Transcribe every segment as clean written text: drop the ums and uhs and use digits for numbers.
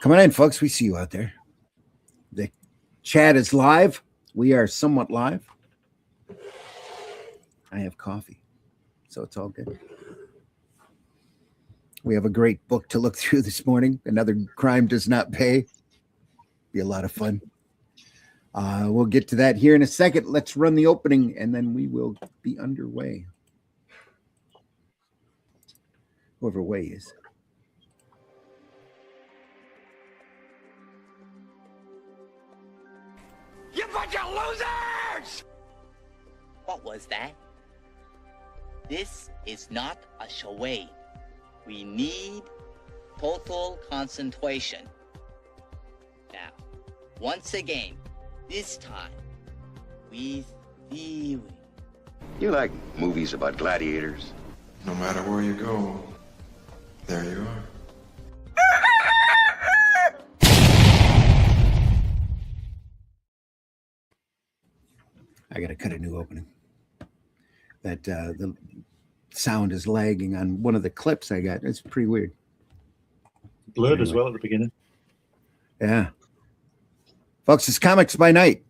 Come on in, folks. We see you out there. The chat is live. We are somewhat live. I have coffee, so it's all good. We have a great book to look through this morning. Another Crime Does Not Pay. Be a lot of fun. We'll get to that here in a second. Let's run the opening, and then we will be underway. Whoever way is. You bunch of losers! What was that? This is not a charade. We need total concentration. Now, once again, this time, with viewing. You like movies about gladiators? No matter where you go, there you are. I got to cut a new opening. That the sound is lagging on one of the clips I got. It's pretty weird. Blurred as well at the beginning. Yeah. Folks, it's Comics by Night.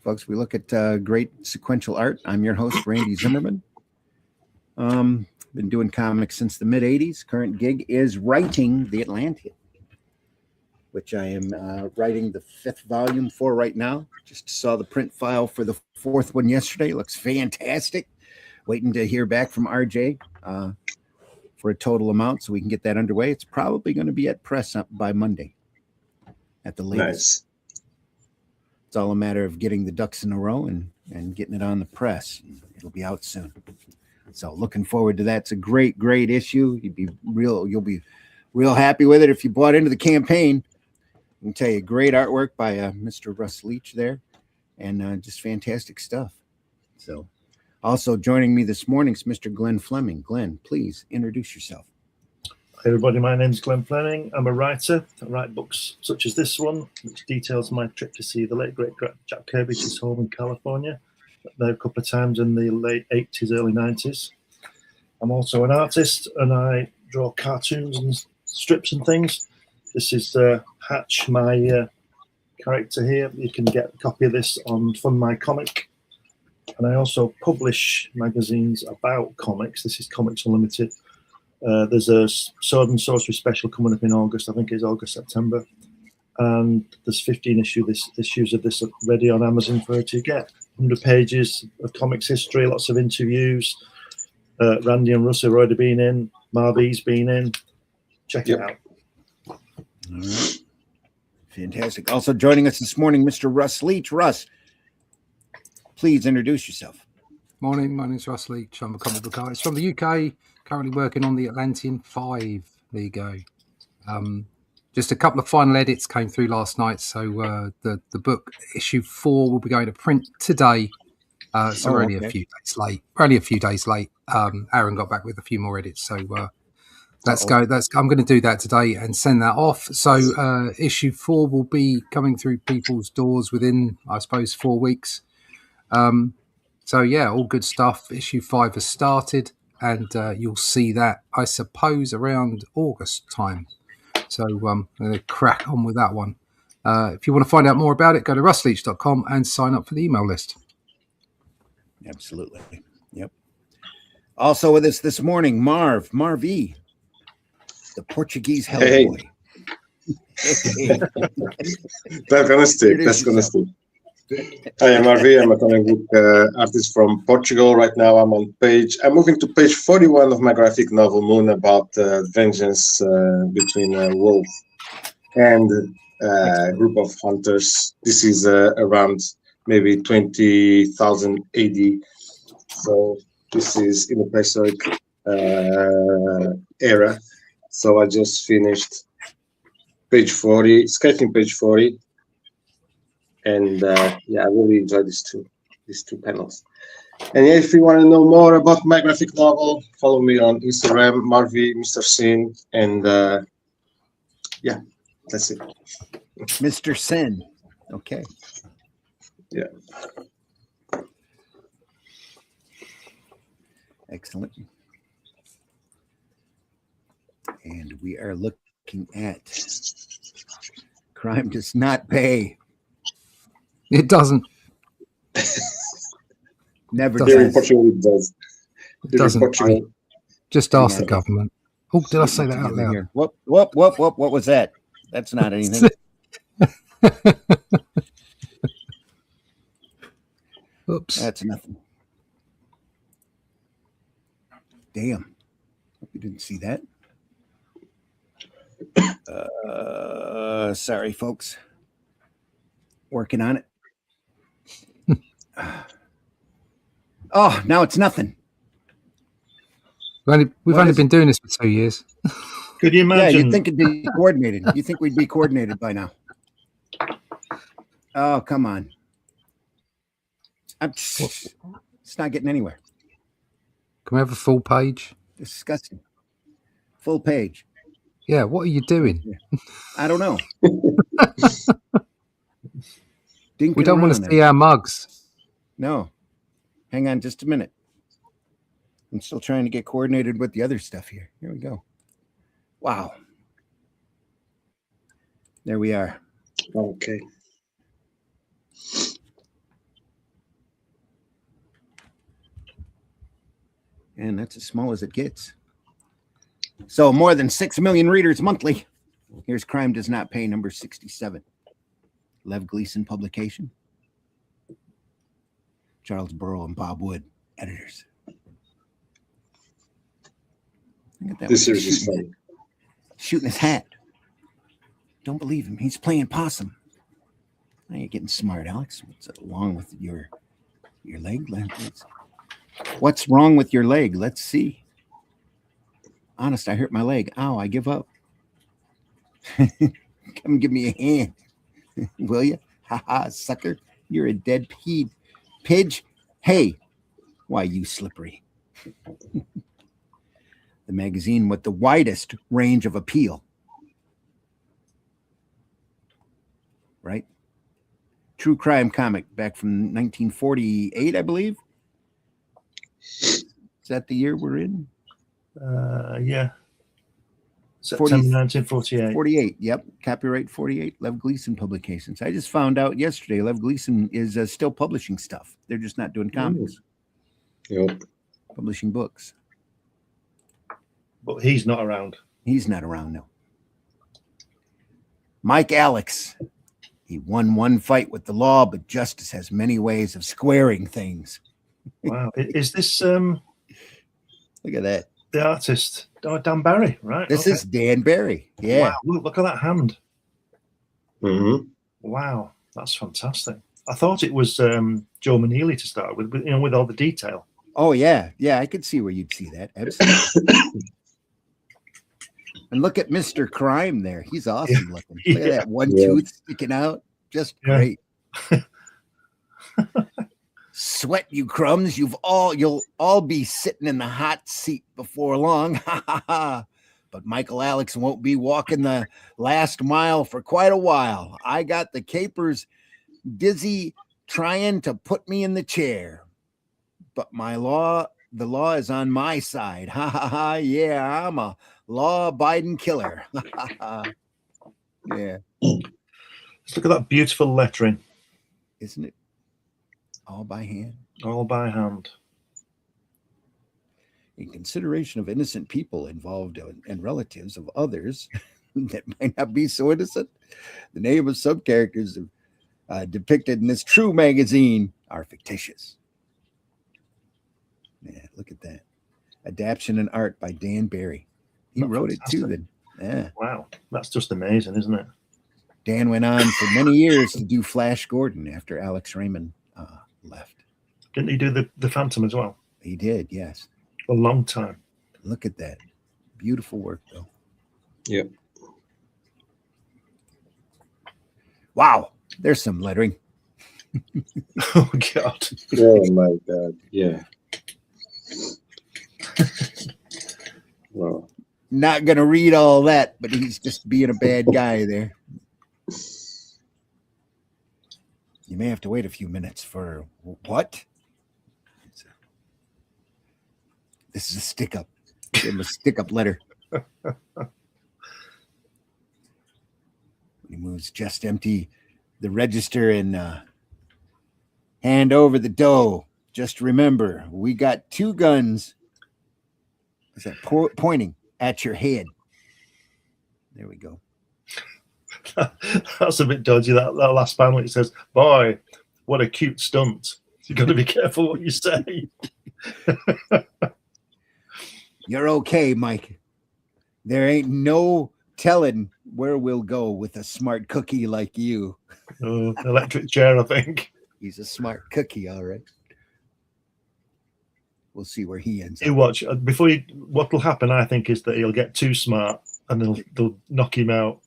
Folks, we look at great sequential art. I'm your host, Randy Zimmerman. Been doing comics since the mid-'80s. Current gig is writing The Atlantean, which I am writing the 5th volume for right now. Just saw the print file for the 4th one yesterday. Looks fantastic. Waiting to hear back from RJ for a total amount so we can get that underway. It's probably going to be at press up by Monday at the latest. Nice. It's all a matter of getting the ducks in a row and getting it on the press. It'll be out soon. So looking forward to that. It's a great, great issue. You'll be real happy with it if you bought into the campaign. I can tell you, great artwork by Mr. Russ Leach there, and just fantastic stuff. So, also joining me this morning is Mr. Glenn Fleming. Glenn, please introduce yourself. Hey everybody, my name is Glenn Fleming. I'm a writer. I write books such as this one, which details my trip to see the late great Jack Kirby's his home in California. There a couple of times in the late 80s, early 90s. I'm also an artist, and I draw cartoons and strips and things. This is Hatch, my character here. You can get a copy of this on Fund My Comic. And I also publish magazines about comics. This is Comics Unlimited. There's a Sword and Sorcery special coming up in August. I think it's August, September. And there's 15 issues of this ready on Amazon for her to get. 100 pages of comics history, lots of interviews. Randy and Russ have already been in. Marvy's been in. Check it out. All right. Fantastic. Also joining us this morning, Mr. Russ Leach. Russ, please introduce yourself. Morning, my name's Russ Leach. I'm a comic book artist from the UK, currently working on the Atlantean 5. There you go. Just a couple of final edits came through last night, so the book issue 4 will be going to print today. So we're only a few days late. Aaron got back with a few more edits, so I'm going to do that today and send that off. So issue 4 will be coming through people's doors within, I suppose, 4 weeks. So yeah, all good stuff. Issue 5 has started, and you'll see that, I suppose, around August time. So I'm going to crack on with that one. If you want to find out more about it, go to russleach.com and sign up for the email list. Absolutely. Yep. Also with us this morning, Marvy, the Portuguese Hellboy. Hey. That's gonna stick. I am Marvy. I'm a comic book artist from Portugal. Right now I'm moving to page 41 of my graphic novel Moon, about vengeance between a wolf and a group of hunters. This is around maybe 20,000 AD. So this is in the prehistoric era. So I just finished page 40, sketching page 40. And I really enjoy these two panels. And if you want to know more about my graphic novel, follow me on Instagram, Marvy, Mr. Sin, and that's it. Mr. Sin. Okay. Yeah. Excellent. And we are looking at Crime does not pay. It doesn't. Never Doesn't. Here in does. Portugal, it does. It Here in doesn't Portugal, pay. Just Hang ask the on. government. Oh, did I Get say it that out together loud? here. Whoop. What was that? That's not anything. Oops. That's nothing. Damn. Hope you didn't see that. Sorry, folks. Working on it. Oh, now it's nothing. We've What only is been doing this for 2 years. Could you Yeah, imagine? you'd think it'd be coordinated. You think we'd be coordinated by now. Oh, come on. It's not getting anywhere. Can we have a full page? Disgusting. Full page. Yeah, what are you doing? I don't know. We don't want to see our mugs. No. Hang on just a minute. I'm still trying to get coordinated with the other stuff here. Here we go. Wow. There we are. okay. And that's as small as it gets. So more than 6 million readers monthly. Here's Crime Does Not Pay, number 67. Lev Gleason publication. Charles Burrow and Bob Wood, editors. Look at that This one, series is funny. shooting his hat. Don't believe him. He's playing possum. Now you're getting smart, Alex. What's wrong with your leg? What's wrong with your leg? Let's see. Honest, I hurt my leg. Ow, I give up. Come give me a hand. Will you? Ha ha, sucker. You're a dead pidge. Hey, why you slippery? The magazine with the widest range of appeal. Right? True crime comic back from 1948, I believe. Is that the year we're in? Yeah. September 1948. 48, yep. Copyright 48, Lev Gleason Publications. I just found out yesterday Lev Gleason is still publishing stuff. They're just not doing comics. Yep. Publishing books. But he's not around. He's not around, no. Mike Alex. He won one fight with the law, but justice has many ways of squaring things. Wow. Is this Look at that. the artist? Oh, Dan Barry, right? This is Dan Barry. Yeah. Wow, look at that hand. Mm-hmm. Wow, that's fantastic. I thought it was Joe Maneely to start with, with all the detail. Oh, yeah. Yeah, I could see where you'd see that. Absolutely. And look at Mr. Crime there. He's awesome looking. Look at that one tooth sticking out. Just great. Sweat, you crumbs. You'll all be sitting in the hot seat before long. But Michael Alex won't be walking the last mile for quite a while. I got the capers dizzy trying to put me in the chair. But the law is on my side. Ha ha ha. Yeah, I'm a law-abiding killer. Yeah. Let's look at that beautiful lettering. Isn't it? All by hand. All by hand. In consideration of innocent people involved and relatives of others that might not be so innocent, the name of some characters depicted in this true magazine are fictitious. Yeah, look at that. Adaption and art by Dan Barry. He wrote it too. Then, yeah. Wow, that's just amazing, isn't it? Dan went on for many years to do Flash Gordon after Alex Raymond left. Didn't he do the Phantom as well? He did, yes. A long time. Look at that. Beautiful work, though. Yep. Wow. There's some lettering. Oh, God. Oh, my God. Yeah. Wow. Not going to read all that, but he's just being a bad guy there. You may have to wait a few minutes for what? This is a stick-up. Give him a stick-up letter. When he news. Just empty the register and hand over the dough. Just remember, we got 2 guns. Is that pointing at your head? There we go. That's a bit dodgy. That last panel, it says, "Boy, what a cute stunt." You got to be careful what you say. You're okay, Mike. There ain't no telling where we'll go with a smart cookie like you. Electric chair, I think. He's a smart cookie, all right. We'll see where he ends You up. watch before you. What will happen, I think, is that he'll get too smart and they'll knock him out.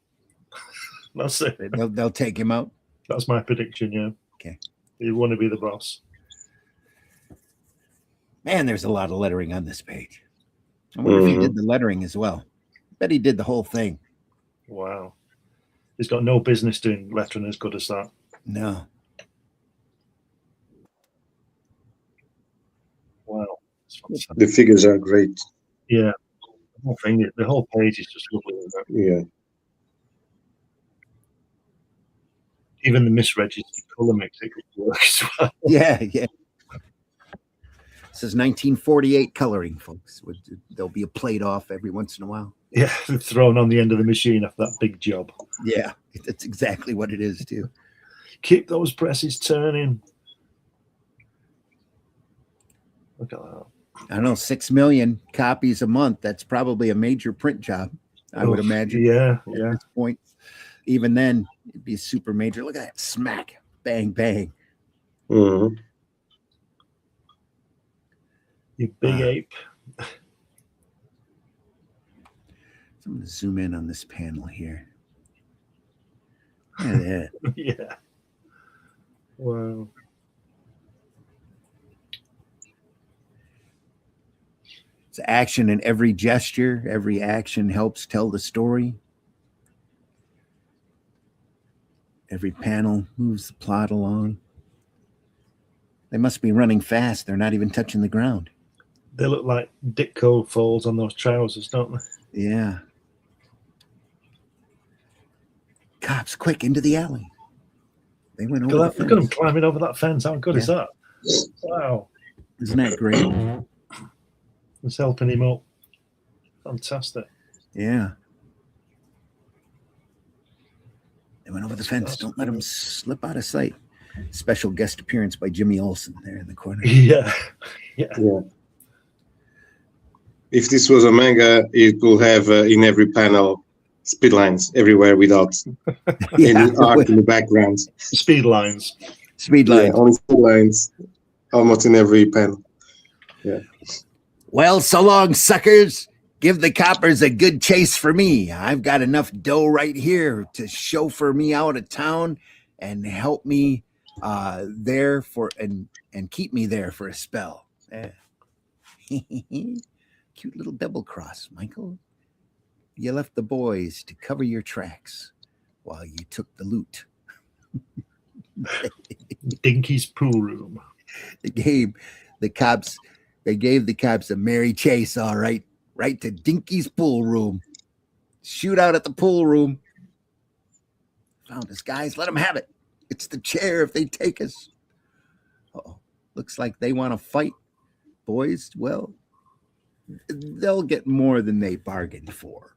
That's it. They'll take him out. That's my prediction. Yeah. Okay. You want to be the boss. Man, there's a lot of lettering on this page. I wonder if he did the lettering as well. Bet he did the whole thing. Wow. He's got no business doing lettering as good as that. No. Wow. The figures are great. Yeah. The whole page is just lovely, isn't it? Yeah. Even the misregistered color makes it work as well. Yeah. This is 1948 coloring, folks. There'll be a plate off every once in a while. Yeah, thrown on the end of the machine after that big job. Yeah, that's exactly what it is, too. Keep those presses turning. Look at that. I don't know, 6 million copies a month. That's probably a major print job, I would imagine. Yeah. At this point. Even then, it'd be super major. Look at that smack. Bang, bang. You big ape. So I'm going to zoom in on this panel here. Look at that. Yeah. Wow. It's action in every gesture. Every action helps tell the story. Every panel moves the plot along. They must be running fast. They're not even touching the ground. They look like Ditko folds on those trousers, don't they? Yeah. Cops, quick, into the alley. They went over the Look at them climbing over that fence. How good is that? Wow. Isn't that great? It's helping him up. Fantastic. Yeah. They went over the fence. Don't let them slip out of sight. Special guest appearance by Jimmy Olsen there in the corner. Yeah. If this was a manga, it will have in every panel speed lines everywhere without any art in the background. Speed lines. Yeah, only speed lines almost in every panel. Yeah. Well, so long, suckers. Give the coppers a good chase for me. I've got enough dough right here to chauffeur me out of town and help me there for and keep me there for a spell. Cute little double cross, Michael. You left the boys to cover your tracks while you took the loot. Dinky's pool room. They gave the cops a merry chase, all right. Right to Dinky's pool room. Shoot out at the pool room. Found us, guys. Let them have it. It's the chair if they take us. Uh-oh. Looks like they want to fight. Boys, well, they'll get more than they bargained for.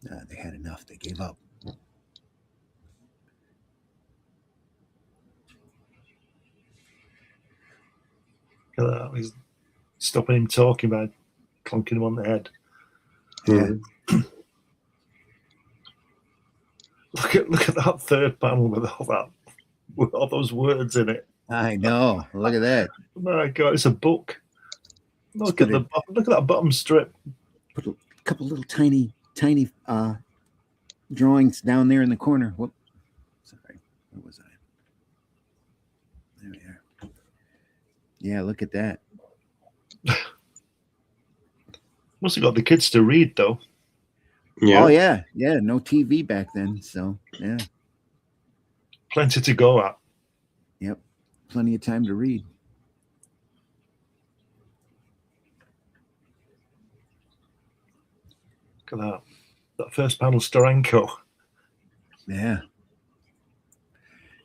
They had enough. They gave up. He's stopping him talking by clunking him on the head. Yeah. Look at that third panel with all those words in it. I know. Look at that. My God, it's a book. Look at that bottom strip. Put a couple little tiny drawings down there in the corner. Whoop. Sorry. Where was I? There we are. Yeah, look at that. Must have got the kids to read, though. Yeah. Oh, yeah. Yeah, no TV back then. So, yeah. Plenty to go at. Yep. Plenty of time to read. Look at that first panel, Steranko. Yeah.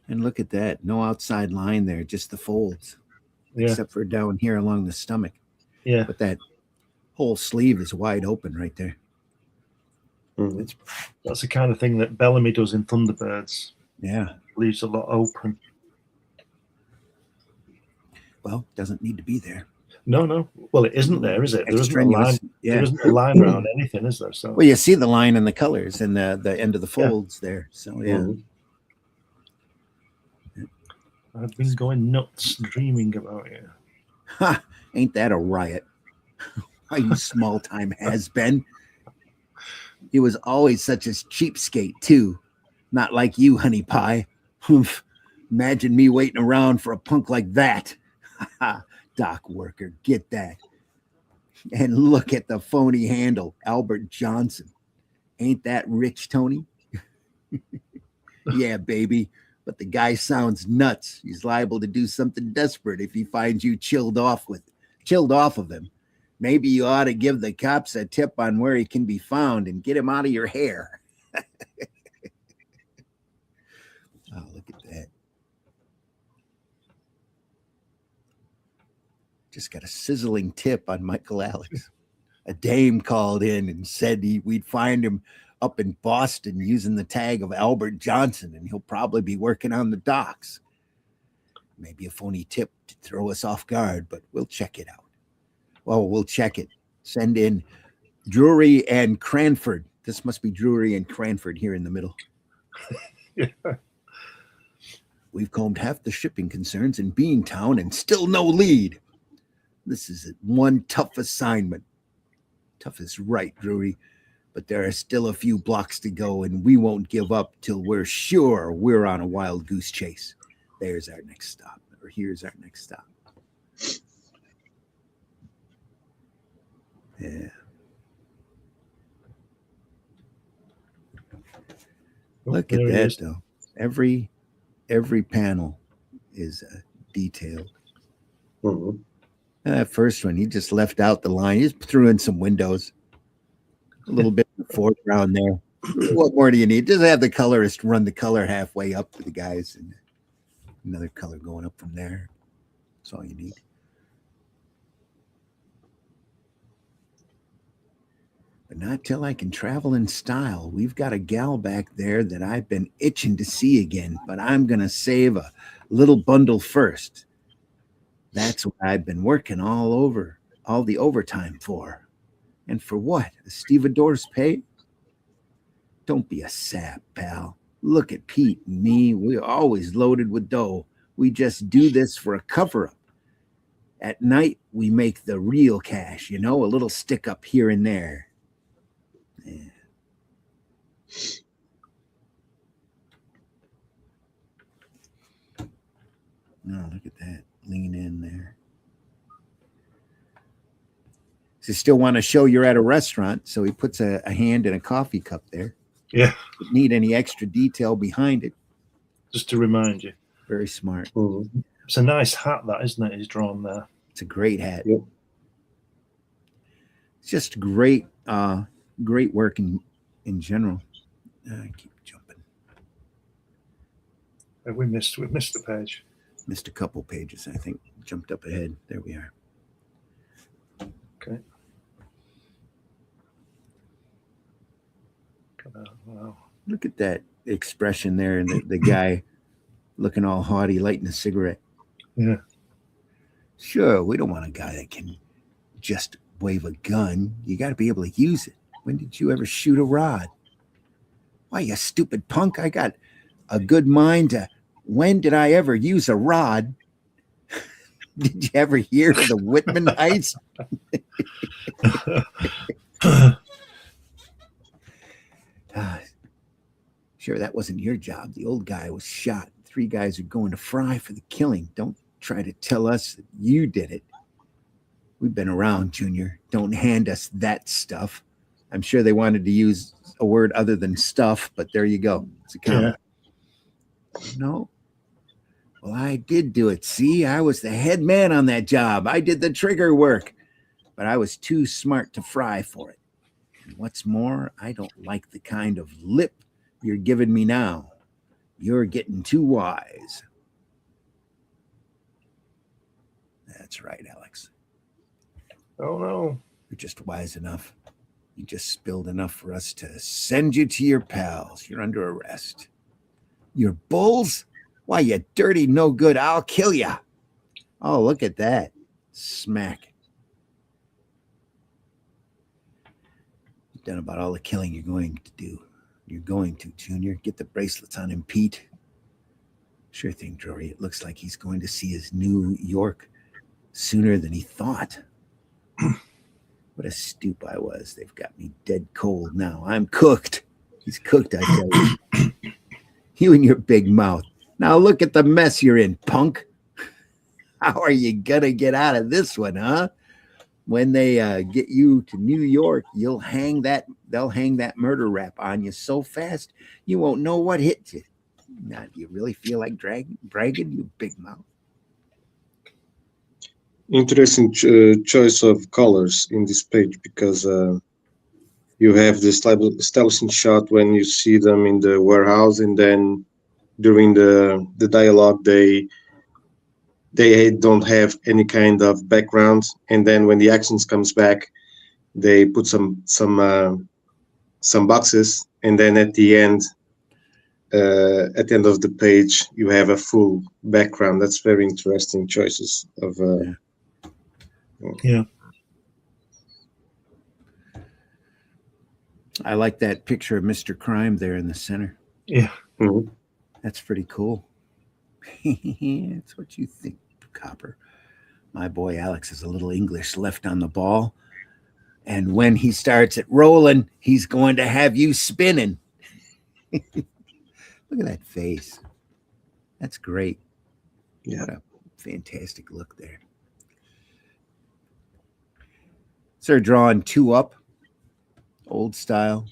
And look at that. No outside line there, just the folds, Yeah, except for down here along the stomach. yeah. But that whole sleeve is wide open right there. Mhm. That's the kind of thing that Bellamy does in Thunderbirds. Yeah. Leaves a lot open. Well, doesn't need to be there. No. Well, it isn't there, is it? There isn't a line. Extraneous. Yeah. There isn't a line around anything, is there? So Well, you see the line and the colors and the end of the folds there. So, yeah. Mhm. I've been going nuts dreaming about you. Ha! Ain't that a riot? Why, you small time has been. He was always such a cheapskate, too. Not like you, honey pie. Humph. Imagine me waiting around for a punk like that. Dock worker, get that. And look at the phony handle, Albert Johnson. Ain't that rich, Tony? Yeah, baby. But the guy sounds nuts. He's liable to do something desperate if he finds you chilled off of him. Maybe you ought to give the cops a tip on where he can be found and get him out of your hair. Oh, look at that. Just got a sizzling tip on Michael Alex. A dame called in and said we'd find him up in Boston using the tag of Albert Johnson, and he'll probably be working on the docks. Maybe a phony tip to throw us off guard, but we'll check it out. Well, we'll check it. Send in Drury and Cranford. This must be Drury and Cranford here in the middle. Yeah. We've combed half the shipping concerns in Beantown and still no lead. This is one tough assignment. Tough is right, Drury, but there are still a few blocks to go, and we won't give up till we're sure we're on a wild goose chase. There's our next stop, or here's our next stop. Yeah. Look at that, though. Every panel is detailed. Mhm. And that first one, he just left out the line. He just threw in some windows, a little bit of the foreground there. What more do you need? Just have the colorist run the color halfway up to the guys, and another color going up from there. That's all you need. But not till I can travel in style. We've got a gal back there that I've been itching to see again, but I'm going to save a little bundle first. That's what I've been working all the overtime for. And for what? A stevedore's pay? Don't be a sap, pal. Look at Pete and me. We're always loaded with dough. We just do this for a cover-up. At night, we make the real cash, a little stick up here and there. Yeah. No, look at that. Lean in there. So you still want to show you're at a restaurant, so he puts a hand in a coffee cup there. Yeah. Don't need any extra detail behind it. Just to remind you. Very smart. Mhm. It's a nice hat, that, isn't it? He's drawn there. It's a great hat. Yep. It's just great work in general. I keep jumping. We missed the page. Missed a couple pages, I think. Jumped up ahead. There we are. Okay. Wow. Look at that expression there, and the guy looking all haughty, lighting a cigarette. Yeah. Sure, we don't want a guy that can just wave a gun. You got to be able to use it. When did you ever shoot a rod? Why, you stupid punk, I got a good mind to... When did I ever use a rod? Did you ever hear of the Whitman heist? Sure, that wasn't your job. The old guy was shot. 3 guys are going to fry for the killing. Don't try to tell us that you did it. We've been around, Junior. Don't hand us that stuff. I'm sure they wanted to use a word other than stuff, but there you go. It's a comment. Yeah. No. Well, I did do it. See, I was the head man on that job. I did the trigger work, but I was too smart to fry for it. And what's more, I don't like the kind of lip you're giving me now. You're getting too wise. That's right, Alex. Oh no. You're just wise enough. You just spilled enough for us to send you to your pals. You're under arrest. You're bulls? Why, you dirty no good, I'll kill you. Oh, look at that. Smack. You've done about all the killing you're going to do. You're going to, Junior. Get the bracelets on him, Pete. Sure thing, Drury. It looks like he's going to see his New York sooner than he thought. What a stoop I was. They've got me dead cold now. I'm cooked. He's cooked, I tell you. You and your big mouth. Now look at the mess you're in, punk. How are you gonna get out of this one, huh? When they get you to New York, they'll hang that murder rap on you so fast you won't know what hit you. Now, do you really feel like bragging, you big mouth? Interesting choice of colors in this page, because you have this establishing shot when you see them in the warehouse, and then during the dialogue they don't have any kind of background, and then when the actions comes back they put some boxes, and then at the end of the page you have a full background. That's very interesting choices of Yeah. I like that picture of Mr. Crime there in the center. Yeah. Mhm. That's pretty cool. That's what you think, Copper. My boy Alex has a little English left on the ball. And when he starts it rolling, he's going to have you spinning. Look at that face. That's great. Yeah. What a fantastic look there. So they're drawing 2 up, old style.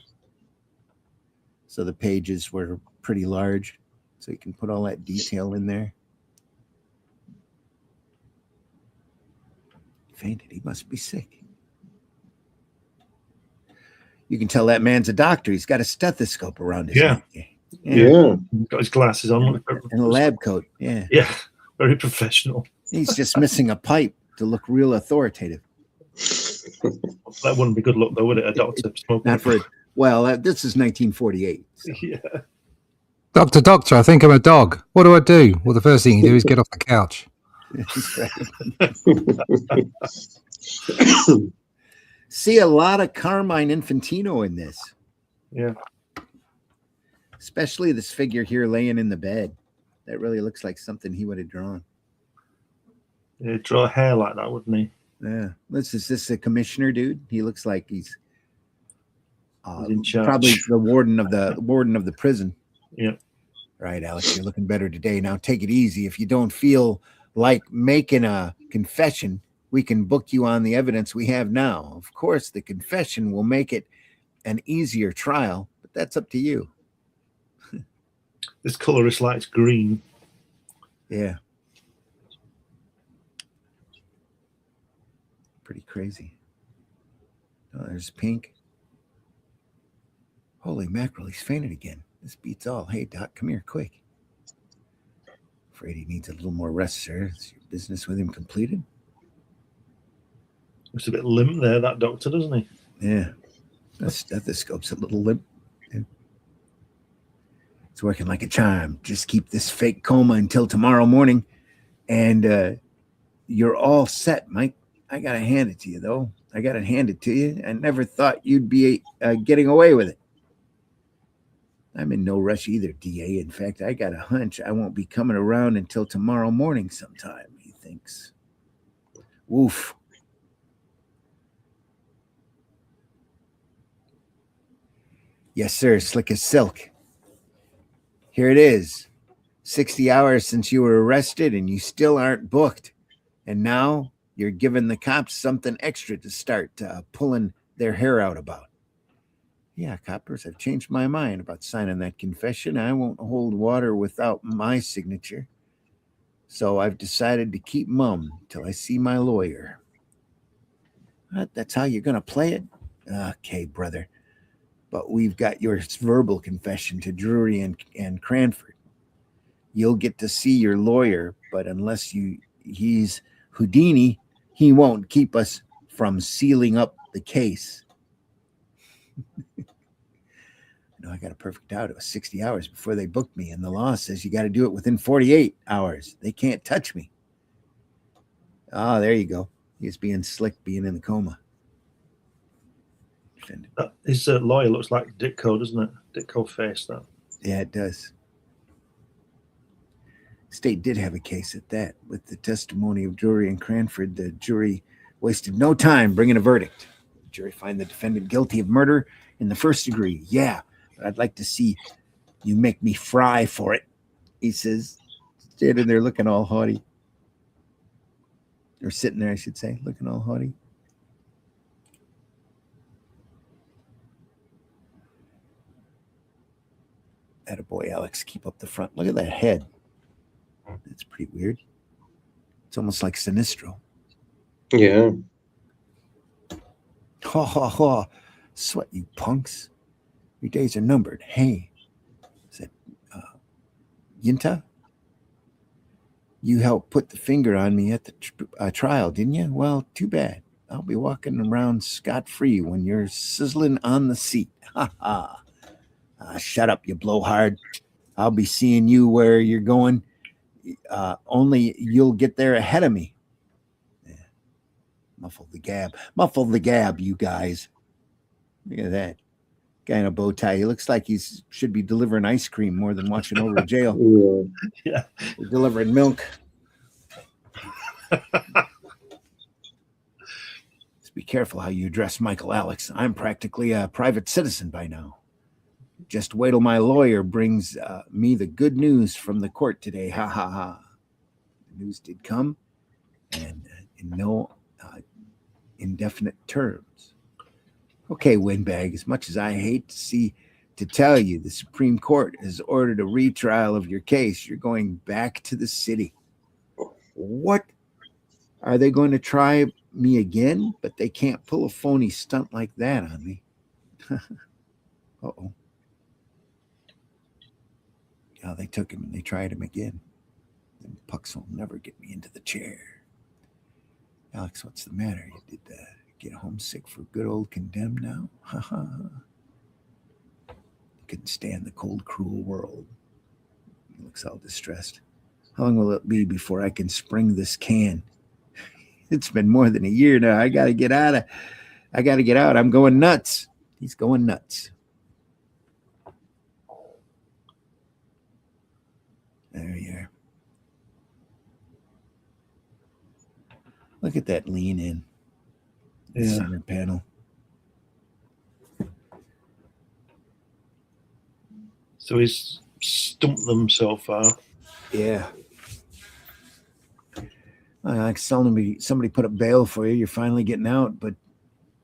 So the pages were pretty large. So you can put all that detail in there. Fainted. He must be sick. You can tell that man's a doctor. He's got a stethoscope around his neck. Yeah. Got his glasses on. And a lab coat. Yeah. Yeah. Very professional. He's just missing a pipe to look real authoritative. That wouldn't be good luck, though, would it? A doctor smoking. Not for it. Well, this is 1948. So. Yeah. Doctor, I think I'm a dog. What do I do? Well, the first thing you do is get off the couch. See a lot of Carmine Infantino in this. Yeah. Especially this figure here laying in the bed. That really looks like something he would have drawn. Yeah, he'd draw hair like that, wouldn't he? Yeah. Is this a commissioner dude? He looks like he's in charge. probably the warden of the prison. Yeah. Right, Alex, you're looking better today. Now take it easy. If you don't feel like making a confession, we can book you on the evidence we have now. Of course, the confession will make it an easier trial, but that's up to you. This colorist likes green. Yeah. Pretty crazy. Oh, there's pink. Holy mackerel, he's fainted again. This beats all. Hey, Doc, come here, quick. Afraid he needs a little more rest, sir. Is your business with him completed? Looks a bit limp there, that doctor, doesn't he? Yeah. That stethoscope's a little limp. Yeah. It's working like a charm. Just keep this fake coma until tomorrow morning, and you're all set, Mike. I got to hand it to you, though. I got to hand it to you. I never thought you'd be getting away with it. I'm in no rush either, DA. In fact, I got a hunch I won't be coming around until tomorrow morning sometime, he thinks. Woof. Yes, sir, slick as silk. Here it is. 60 hours since you were arrested and you still aren't booked. And now you're giving the cops something extra to start pulling their hair out about. Yeah, coppers, I've changed my mind about signing that confession. I won't hold water without my signature. So I've decided to keep mum till I see my lawyer. What? That's how you're going to play it? Okay, brother. But we've got your verbal confession to Drury and Cranford. You'll get to see your lawyer, but unless he's Houdini, he won't keep us from sealing up the case. No, I got a perfect out. It was 60 hours before they booked me, and the law says you got to do it within 48 hours. They can't touch me. Ah, there you go. He's being slick, being in the coma. His lawyer looks like Ditko, doesn't it? Ditko face, that. Yeah, it does. State did have a case at that. With the testimony of Drury and Cranford, the jury wasted no time bringing a verdict. The jury find the defendant guilty of murder in the first degree. Yeah, but I'd like to see you make me fry for it, he says, standing there looking all haughty. Or sitting there, I should say, looking all haughty. Attaboy, Alex, keep up the front. Look at that head. That's pretty weird. It's almost like Sinistro. Yeah. Ha ha ha. Sweat, you punks. Your days are numbered. Hey, is that Yinta? You helped put the finger on me at the trial, didn't you? Well, too bad. I'll be walking around scot-free when you're sizzling on the seat. Ha ha. Shut up, you blowhard. I'll be seeing you where you're going. Only you'll get there ahead of me. Yeah. Muffle the gab. Muffle the gab, you guys. Look at that. Guy in a bow tie. He looks like he should be delivering ice cream more than watching over a jail. Yeah. Or delivering milk. Just be careful how you address Michael, Alex. I'm practically a private citizen by now. Just wait till my lawyer brings me the good news from the court today. Ha ha ha. The news did come, and in no indefinite terms. Okay, windbag, as much as I hate to tell you, the Supreme Court has ordered a retrial of your case. You're going back to the city. What? Are they going to try me again? But they can't pull a phony stunt like that on me. Uh-oh. Yeah, they took him and they tried him again. Them pucks will never get me into the chair. Alex, what's the matter? You did get homesick for good old Condemned now? Ha ha. You couldn't stand the cold, cruel world. He looks all distressed. How long will it be before I can spring this can? It's been more than a year now. I gotta get out. I'm going nuts. He's going nuts. There you are. Look at that lean in. The center panel. So he's stumped them so far. Yeah. Like somebody put up bail for you. You're finally getting out. But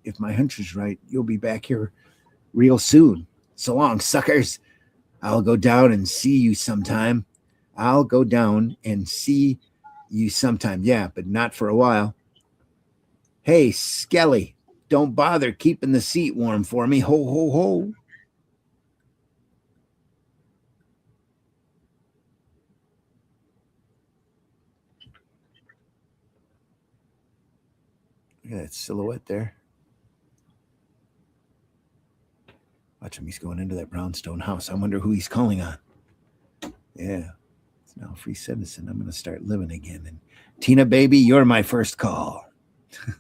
if my hunch is right, you'll be back here real soon. So long, suckers. I'll go down and see you sometime. Yeah, but not for a while. Hey, Skelly, don't bother keeping the seat warm for me. Ho, ho, ho. Look at that silhouette there. Watch him. He's going into that brownstone house. I wonder who he's calling on. Yeah. It's now a free citizen. I'm going to start living again. And Tina, baby, you're my first call.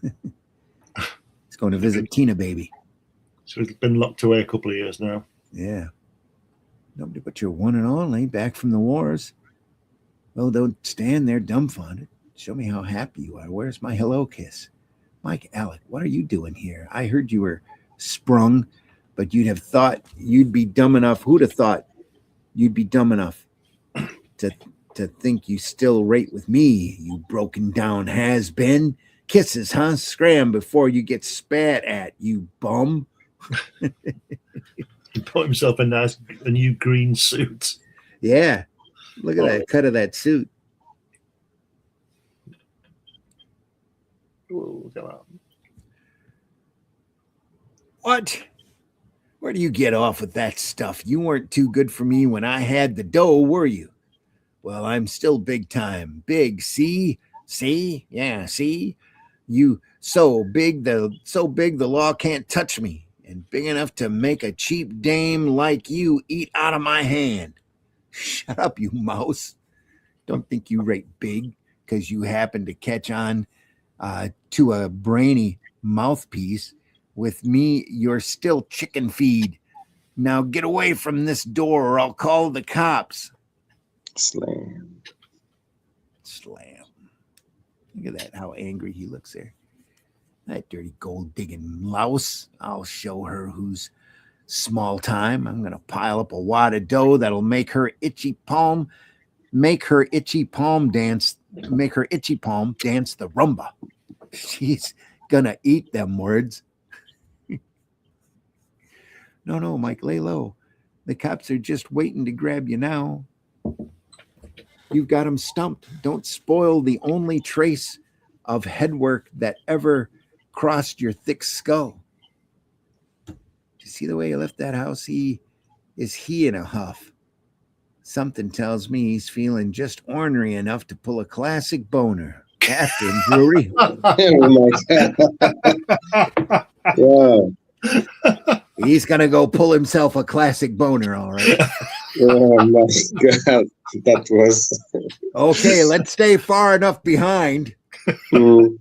He's going to visit Tina, baby. So he's been locked away a couple of years now. Yeah. Nobody but your one and only back from the wars. Well, don't stand there dumbfounded. Show me how happy you are. Where's my hello kiss? Mike, Alec, what are you doing here? I heard you were sprung, but you'd have thought you'd be dumb enough. Who'd have thought you'd be dumb enough to think you still rate with me, you broken down has-been? Kisses, huh? Scram before you get spat at, you bum. He bought himself a new green suit. Yeah. Look at that cut of that suit. Ooh, look at that. What? Where do you get off with that stuff? You weren't too good for me when I had the dough, were you? Well, I'm still big time. Big, see? See? Yeah, see? You so big the law can't touch me, and big enough to make a cheap dame like you eat out of my hand. Shut up, you mouse. Don't think you rate big because you happen to catch on to a brainy mouthpiece. With me, you're still chicken feed. Now get away from this door or I'll call the cops. Slam. Slam. Look at that, how angry he looks there. That dirty gold digging louse. I'll show her who's small time. I'm going to pile up a wad of dough that'll make her itchy palm dance the rumba. She's going to eat them words. No, Mike, lay low. The cops are just waiting to grab you now. You've got them stumped. Don't spoil the only trace of headwork that ever crossed your thick skull. Do you see the way he left that house? He in a huff. Something tells me he's feeling just ornery enough to pull a classic boner. After him, Drury. Oh my God. Wow. He's going to go pull himself a classic boner, all right. Oh my God. That was. Okay, let's stay far enough behind. Mm,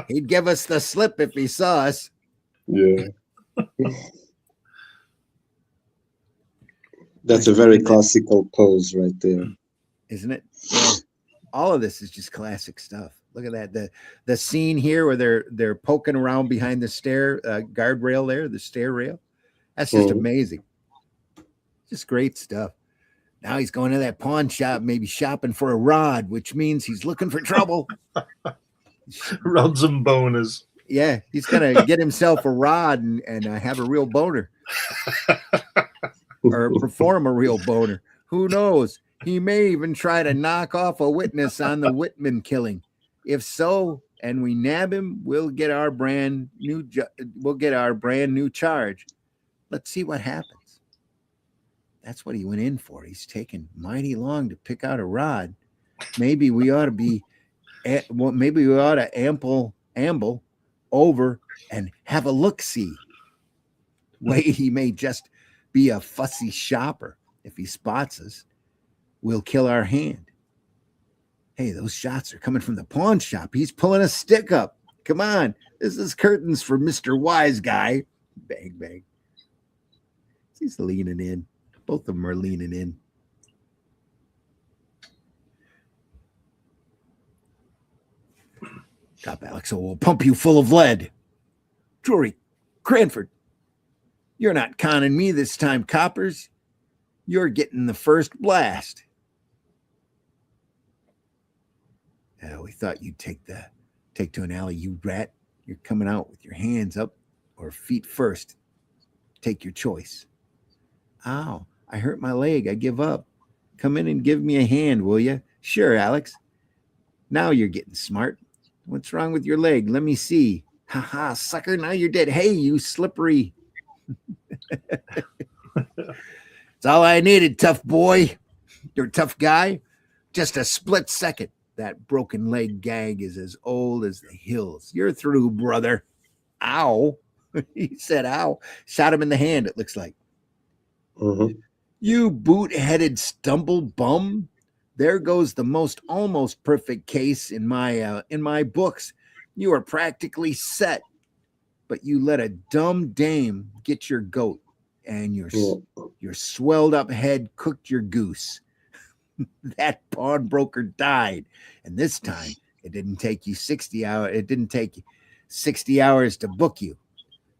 He'd give us the slip if he saw us. yeah. That's a very classical pose right there. Isn't it? Yeah. All of this is just classic stuff. Look at that. The scene here where they're poking around behind the stair guardrail there, the stair rail. That's just amazing. Just great stuff. Now he's going to that pawn shop, maybe shopping for a rod, which means he's looking for trouble. Rods and boners. Yeah, he's going to get himself a rod and have a real boner. Or perform a real boner. Who knows? He may even try to knock off a witness on the Whitman killing. If so, and we nab him, we'll get our brand new charge. Let's see what happens. That's what he went in for. He's taken mighty long to pick out a rod. Maybe we ought to amble over and have a look-see. Wait, he may just be a fussy shopper. If he spots us, we'll kill our hand. Hey, those shots are coming from the pawn shop. He's pulling a stick up. Come on. This is curtains for Mr. Wise Guy. Bang, bang. He's leaning in. Both of them are leaning in. Cop Alex will pump you full of lead. Drury, Cranford, you're not conning me this time, coppers. You're getting the first blast. We thought you'd take to an alley, you rat. You're coming out with your hands up or feet first. Take your choice. Ow, I hurt my leg. I give up. Come in and give me a hand, will you? Sure, Alex. Now you're getting smart. What's wrong with your leg? Let me see. Ha ha, sucker, now you're dead. Hey, you slippery. It's all I needed, tough boy. You're a tough guy. Just a split second. That broken leg gag is as old as the hills. You're through, brother. Ow. He said ow. Shot him in the hand, it looks like. Mm-hmm. You boot-headed stumble bum. There goes the most almost perfect case in my books. You are practically set, but you let a dumb dame get your goat, and your swelled up head cooked your goose. That pawnbroker died, and this time it didn't take you 60 hours. It didn't take you 60 hours to book you.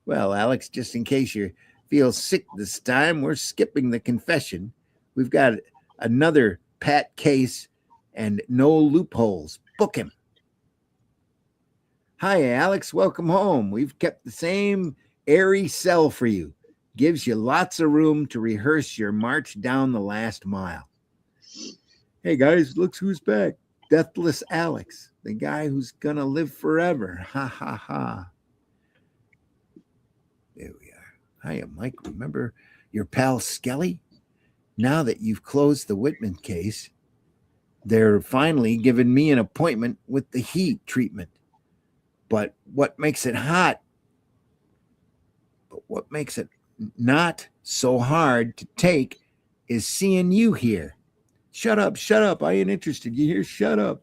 Well, Alex, just in case you feel sick this time, we're skipping the confession. We've got another pat case and no loopholes. Book him. Hi, Alex. Welcome home. We've kept the same airy cell for you. Gives you lots of room to rehearse your march down the last mile. Hey, guys, looks who's back. Deathless Alex, the guy who's going to live forever. Ha, ha, ha. There we are. Hiya, Mike. Remember your pal Skelly? Now that you've closed the Whitman case, they're finally giving me an appointment with the heat treatment. But what makes it not so hard to take is seeing you here. Shut up. I ain't interested. You hear? Shut up.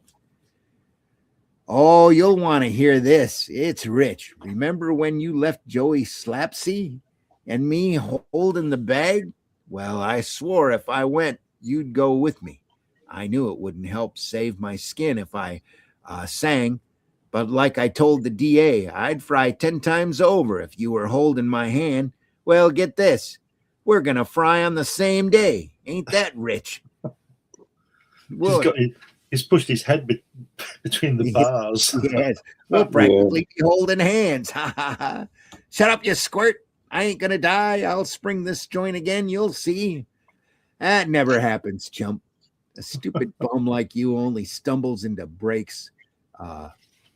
Oh, you'll want to hear this. It's rich. Remember when you left Joey Slapsy and me holding the bag? Well, I swore if I went, you'd go with me. I knew it wouldn't help save my skin if I sang, but like I told the DA, I'd fry 10 times over if you were holding my hand. Well, get this. We're going to fry on the same day. Ain't that rich? He's pushed his head between the bars. Yes, we'll practically be holding hands. Shut up, you squirt. I ain't going to die. I'll spring this joint again. You'll see. That never happens, chump. A stupid bum like you only stumbles into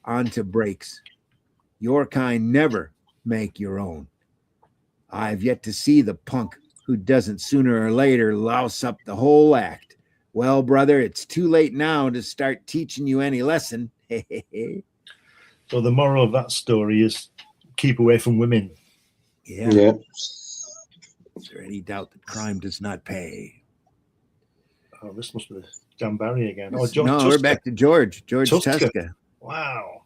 onto breaks. Your kind never make your own. I've yet to see the punk who doesn't sooner or later louse up the whole act. Well, brother, it's too late now to start teaching you any lesson. So the moral of that story is keep away from women. Yeah. Is there any doubt that crime does not pay? Oh, this must be John Barry again. Oh, George no, Tusker. We're back to George Tusker. Wow.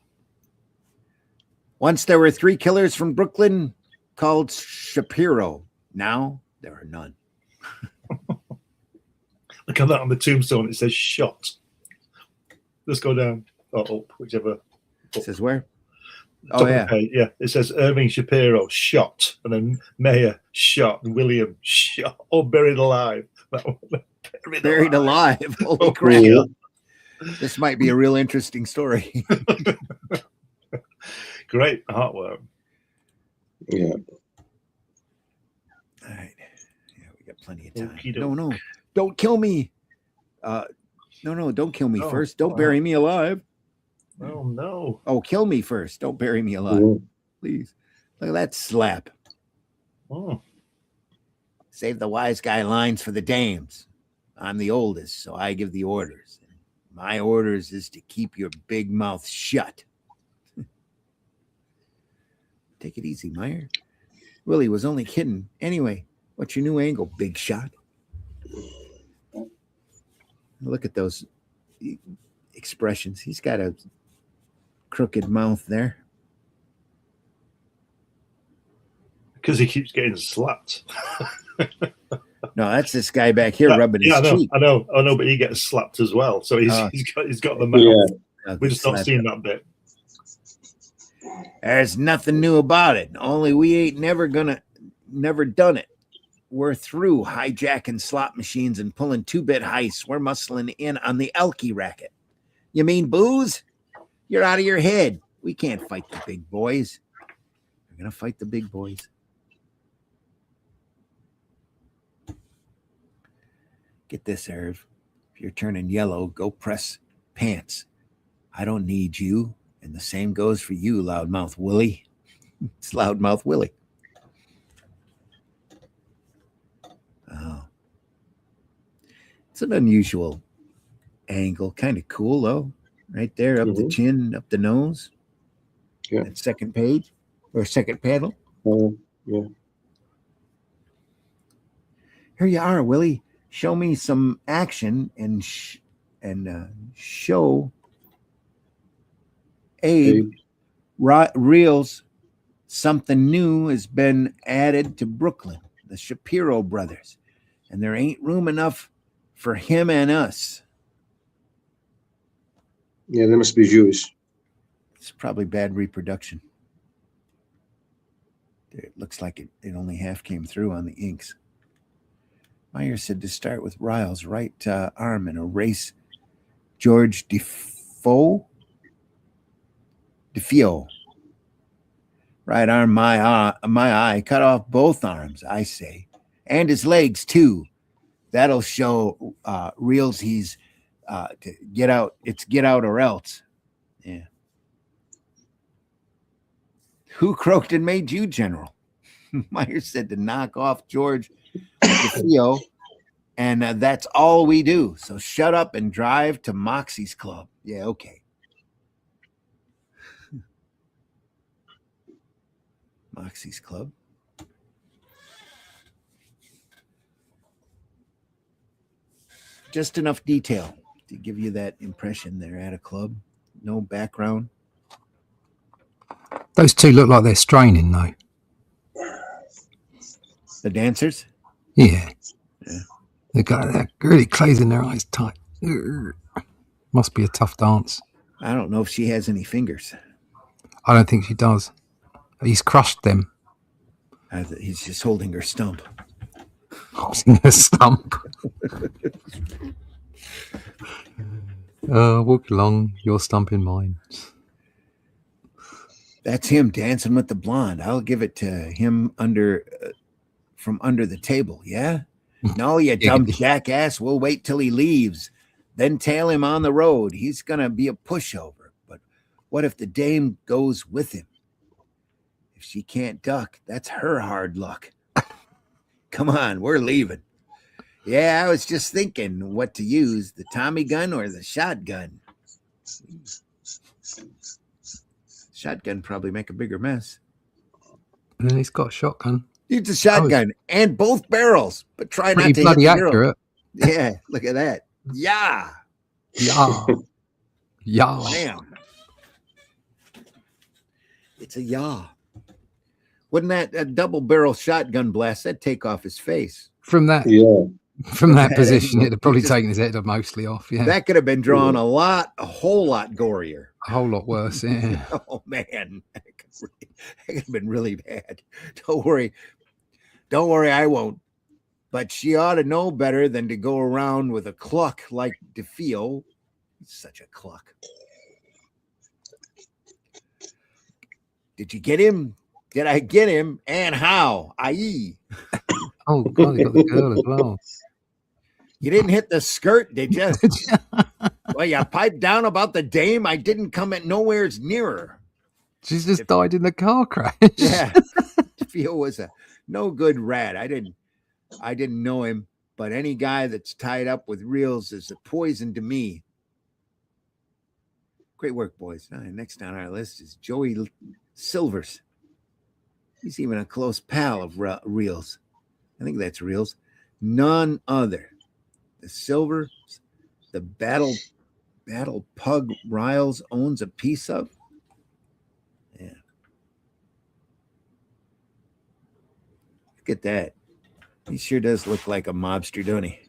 Once there were 3 killers from Brooklyn called Shapiro. Now there are none. Look at that on the tombstone. It says shot. Let's go down or up, whichever. It says where? Oh, yeah. Yeah. It says Irving Shapiro shot, and then Mayer shot, William shot, or buried alive. Buried alive. Holy crap. Yeah. This might be a real interesting story. Great artwork. Yeah. All right. Yeah, we got plenty of time. Okey-doke. No. Don't kill me. No, don't kill me first. Don't bury me alive. Oh, no. Oh, kill me first. Don't bury me alive. Please. Look at that slap. Oh. Save the wise guy lines for the dames. I'm the oldest, so I give the orders. My orders is to keep your big mouth shut. Take it easy, Meyer. Willie was only kidding. Anyway, what's your new angle, big shot? Look at those expressions. He's got a crooked mouth there. Because he keeps getting slapped. No, that's this guy back here rubbing his cheek. I know, but he gets slapped as well. So he's got the mouth. Yeah. We're just not seeing that bit. There's nothing new about it. Only we ain't never done it. We're through hijacking slot machines and pulling 2-bit heists. We're muscling in on the Elkie racket. You mean booze? You're out of your head. We can't fight the big boys. We're going to fight the big boys. Get this, Irv. If you're turning yellow, go press pants. I don't need you. And the same goes for you, Loudmouth Willie. It's Loudmouth Willie. Oh. It's an unusual angle. Kind of cool, though. Right there, up the chin, up the nose. Yeah. That second page or second panel. Yeah. Here you are, Willie. Show me some action and show Abe reels something new has been added to Brooklyn, the Shapiro brothers, and there ain't room enough for him and us. Yeah, they must be Jewish. It's probably bad reproduction. It looks like it only half came through on the inks. Meyer said to start with Ryle's right arm and erase George DeFeo. Right arm, my eye. Cut off both arms, I say. And his legs, too. That'll show reels he's to get out. It's get out or else. Yeah. Who croaked and made you general? Meyer said to knock off George DeFeo, and that's all we do. So shut up and drive to Moxie's club. Yeah, okay. Moxie's club. Just enough detail to give you that impression they're at a club. No background. Those two look like they're straining, though. The dancers? Yeah. Yeah. They're really closing their eyes tight. Must be a tough dance. I don't know if she has any fingers. I don't think she does. He's crushed them. He's just holding her stump. Holding her stump. Walk along, your stump in mine. That's him dancing with the blonde. I'll give it to him from under the table. Yeah? No, you dumb jackass. We'll wait till he leaves. Then tail him on the road. He's going to be a pushover. But what if the dame goes with him? If she can't duck, that's her hard luck. Come on, we're leaving. Yeah, I was just thinking what to use, the Tommy gun or the shotgun. Shotgun probably make a bigger mess. And then he's got a shotgun. Use a shotgun and both barrels, but try not to hit bloody the girl. accurate. Yeah, look at that. Yeah. Yeah. Yeah. Damn. It's a yaw. Wouldn't that a double barrel shotgun blast that take off his face? From that position, it'd have probably taken his head mostly off. Yeah. That could have been drawn a whole lot gorier. A whole lot worse, yeah. Oh man. That could have been really bad. Don't worry. Don't worry, I won't. But she ought to know better than to go around with a cluck like DeFeo. He's such a cluck. Did you get him? Did I get him? And how? I.e. Oh, God, he got the girl as well. You didn't hit the skirt, did you? Well, you piped down about the dame. I didn't come at nowhere's nearer. She's just died in the car crash. Yeah. DeFeo was a no good rat. I didn't know him, but any guy that's tied up with reels is a poison to me. Great work, boys. Next on our list is Joey Silvers. He's even a close pal of Reels. I think that's Reels. None other. The Silvers, the battle pug Riles owns a piece of. Yeah. Look at that. He sure does look like a mobster, don't he?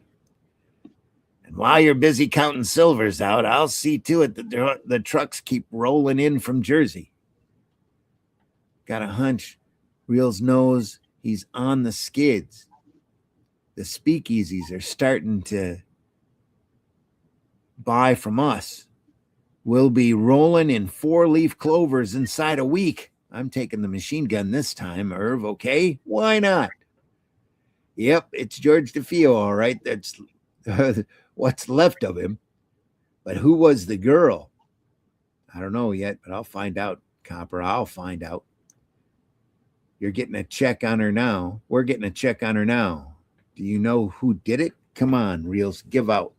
And while you're busy counting silvers out, I'll see to it that the trucks keep rolling in from Jersey. Got a hunch. Reels knows he's on the skids. The speakeasies are starting to buy from us. We'll be rolling in 4-leaf clovers inside a week. I'm taking the machine gun this time, Irv, okay? Why not? Yep, it's George DeFeo, all right. That's what's left of him. But who was the girl? I don't know yet, but I'll find out, Copper. I'll find out. You're getting a check on her now. We're getting a check on her now. Do you know who did it? Come on, Reels, give out.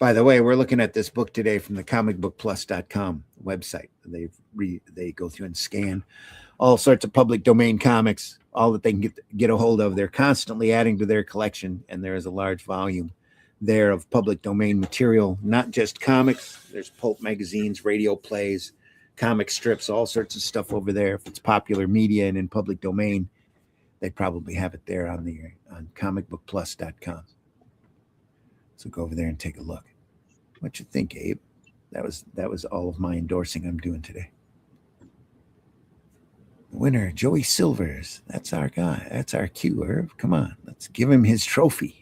By the way, we're looking at this book today from the comicbookplus.com website. They go through and scan all sorts of public domain comics, all that they can get a hold of. They're constantly adding to their collection, and there is a large volume there of public domain material, not just comics. There's pulp magazines, radio plays, comic strips, all sorts of stuff over there. If it's popular media and in public domain, they probably have it there on comicbookplus.com. So go over there and take a look. What you think, Abe? That was all of my endorsing I'm doing today. The winner, Joey Silvers. That's our guy. That's our cue, Irv. Come on, let's give him his trophy.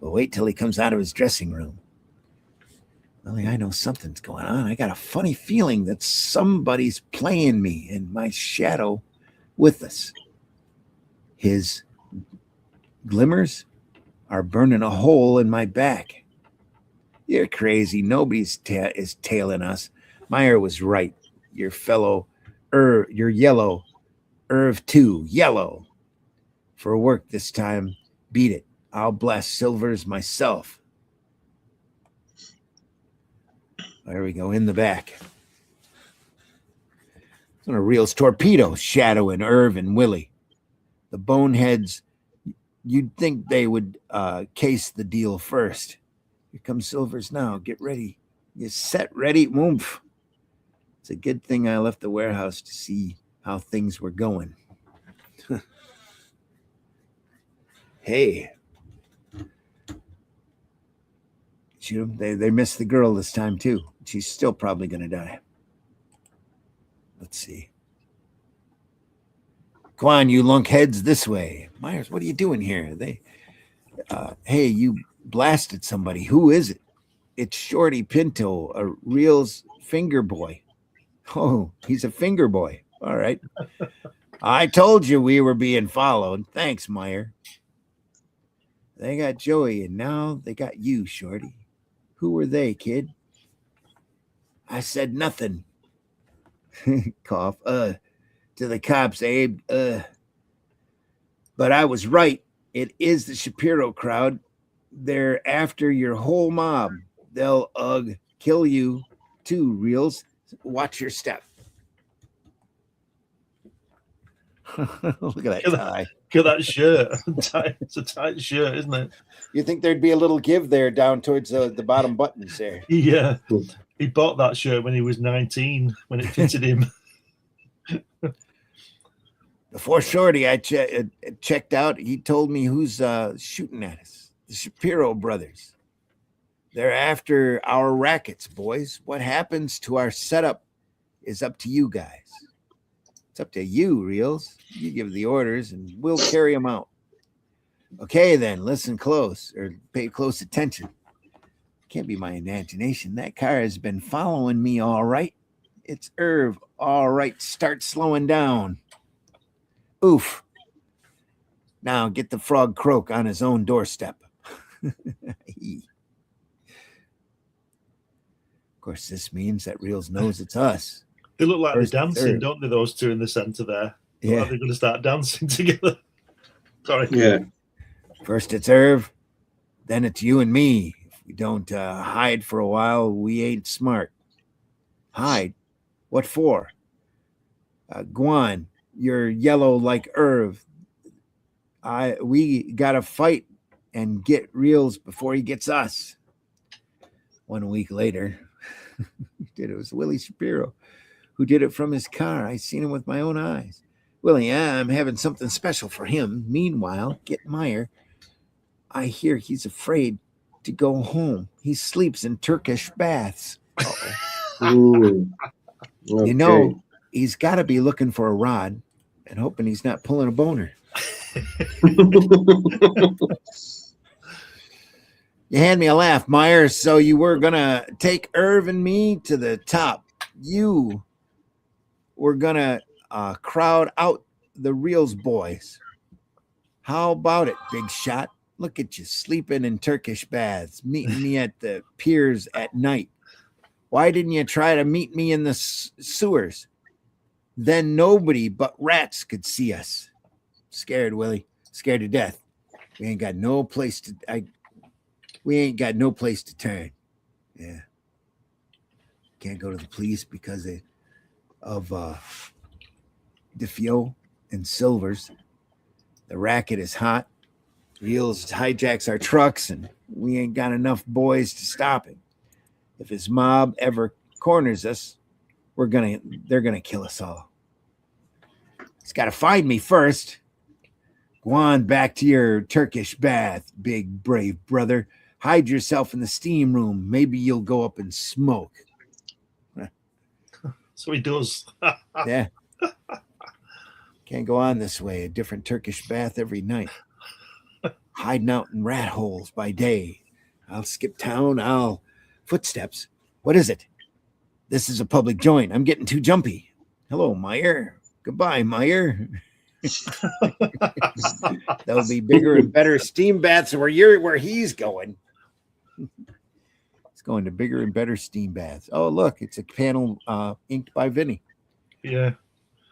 We'll wait till he comes out of his dressing room. Well, I know something's going on. I got a funny feeling that somebody's playing me in my shadow with us. His glimmers are burning a hole in my back. You're crazy. Nobody's is tailing us. Meyer was right. Your fellow, you're yellow. Irv 2, yellow. For work this time, beat it. I'll blast Silvers myself. There we go, in the back. It's on a Reels torpedo, Shadow and Irv and Willie. The boneheads, you'd think they would case the deal first. Here comes Silvers now. Get ready. You set ready? Oomph. It's a good thing I left the warehouse to see how things were going. Hey. Shoot 'em. They missed the girl this time, too. She's still probably going to die. Let's see. Come on, you lunkheads, this way. Myers, what are you doing here? Hey, you blasted somebody. Who is it? It's Shorty Pinto, a Reels finger boy. Oh, he's a finger boy. All right. I told you we were being followed. Thanks, Meyer. They got Joey, and now they got you, Shorty. Who were they, kid? I said nothing. Cough. To the cops, Abe. But I was right. It is the Shapiro crowd. They're after your whole mob. They'll kill you too, Reels. Watch your step. Look at that tie. Look at that shirt. It's a tight shirt, isn't it? You think there'd be a little give there down towards the bottom buttons there? Yeah. He bought that shirt when he was 19, when it fitted him. Before Shorty, I checked out. He told me who's shooting at us. The Shapiro brothers. They're after our rackets, boys. What happens to our setup is up to you guys. It's up to you, Reels. You give the orders, and we'll carry them out. Okay, then, listen close, or pay close attention. Can't be my imagination. That car has been following me all right. It's Irv. All right, start slowing down. Oof. Now get the frog croak on his own doorstep. Of course, this means that Reels knows it's us. They look like First, they're dancing, third. don't they, those two in the centre there? Yeah. Are they going to start dancing together? Sorry. Yeah. First it's Irv, then it's you and me. If we don't hide for a while, we ain't smart. Hide? What for? Guan, you're yellow like Irv. We gotta fight and get Reels before he gets us. 1 week later, it was Willie Shapiro who did it from his car. I seen him with my own eyes. Willie, I'm having something special for him. Meanwhile, get Meyer. I hear he's afraid to go home. He sleeps in Turkish baths. Ooh. Okay. You know, he's got to be looking for a rod and hoping he's not pulling a boner. You had me a laugh, Meyer. So you were going to take Irv and me to the top. You were going to crowd out the Reels boys. How about it, big shot? Look at you sleeping in Turkish baths, meeting me at the piers at night. Why didn't you try to meet me in the sewers? Then nobody but rats could see us. Scared, Willie. Scared to death. We ain't got no place to turn. Yeah. Can't go to the police because of DeFio and Silvers. The racket is hot. Reels hijacks our trucks, and we ain't got enough boys to stop him. If his mob ever corners us, they're gonna kill us all. He's got to find me first. Go on back to your Turkish bath, big brave brother. Hide yourself in the steam room. Maybe you'll go up and smoke. So he does. Yeah. Can't go on this way. A different Turkish bath every night. Hiding out in rat holes by day. I'll skip town. Footsteps. What is it? This is a public joint. I'm getting too jumpy. Hello, Meyer. Goodbye, Meyer. There'll be bigger and better steam baths where he's going. It's going to bigger and better steam baths. Oh, look, it's a panel inked by Vinny. Yeah.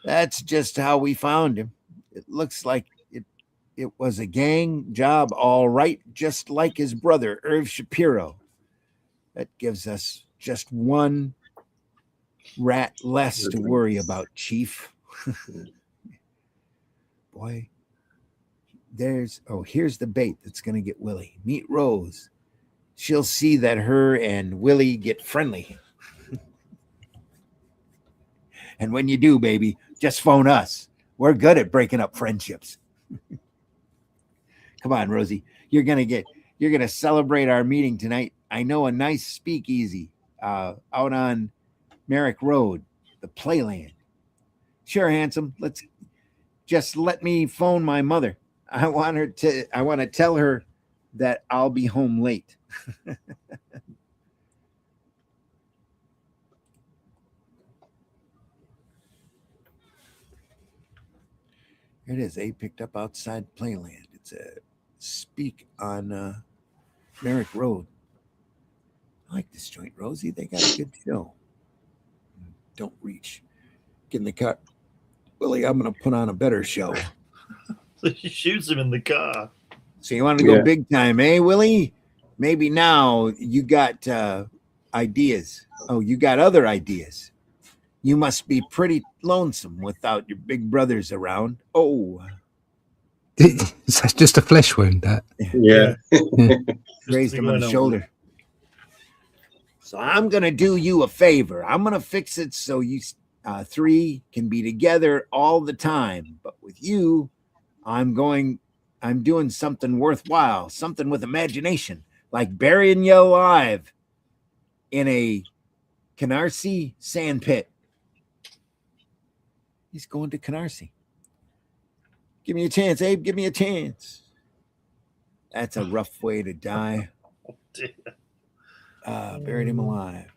That's just how we found him. It looks like it was a gang job, all right, just like his brother, Irv Shapiro. That gives us just one rat less to worry about, Chief. Boy, here's the bait that's going to get Willie. Meet Rose. She'll see that her and Willie get friendly. And when you do, baby, just phone us. We're good at breaking up friendships. Come on, Rosie. You're gonna celebrate our meeting tonight. I know a nice speakeasy out on Merrick Road, the Playland. Sure, handsome. Let me phone my mother. I want to tell her that I'll be home late. Here it is. Picked up outside Playland. It's a speak on Merrick Road. I like this joint, Rosie. They got a good show. Don't reach. Get in the car. Willie, I'm going to put on a better show. So he shoots him in the car. So you want to go big time, eh, Willie? Maybe now you got ideas. Oh, you got other ideas. You must be pretty lonesome without your big brothers around. Oh. That's just a flesh wound, that. Yeah. Raised him on the shoulder. So I'm going to do you a favor. I'm going to fix it so you three can be together all the time. But with you, I'm doing something worthwhile, something with imagination, like burying you alive in a Canarsie sand pit. He's going to Canarsie. Give me a chance, Abe. Give me a chance. That's a rough way to die. Buried him alive.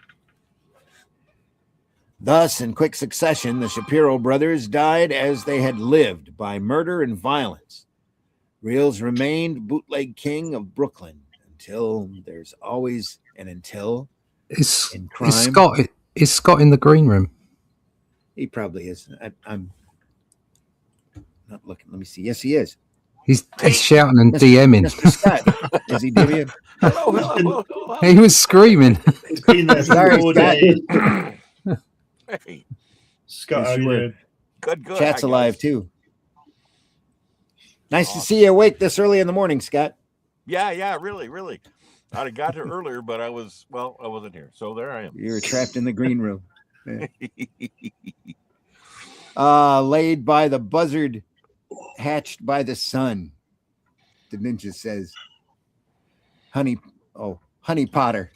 Thus, in quick succession, the Shapiro brothers died as they had lived, by murder and violence. Reels remained bootleg king of Brooklyn until there's always an until in crime. Is Scott in the green room? He probably is. I'm not looking. Let me see. Yes, he is. He's shouting and DMing. Mr. Scott. Is he DMing? Hello. He was screaming. It's been there for 4 days. Hey, Scott, Yes, how you you were. doing? good. Chat's I alive guess. too. Nice to see you awake this early in the morning, Scott. Yeah, really. I'd have got here earlier, but I wasn't here. So there I am. You were trapped in the green room. Yeah. Laid by the buzzard, hatched by the sun. The ninja says, honey Potter.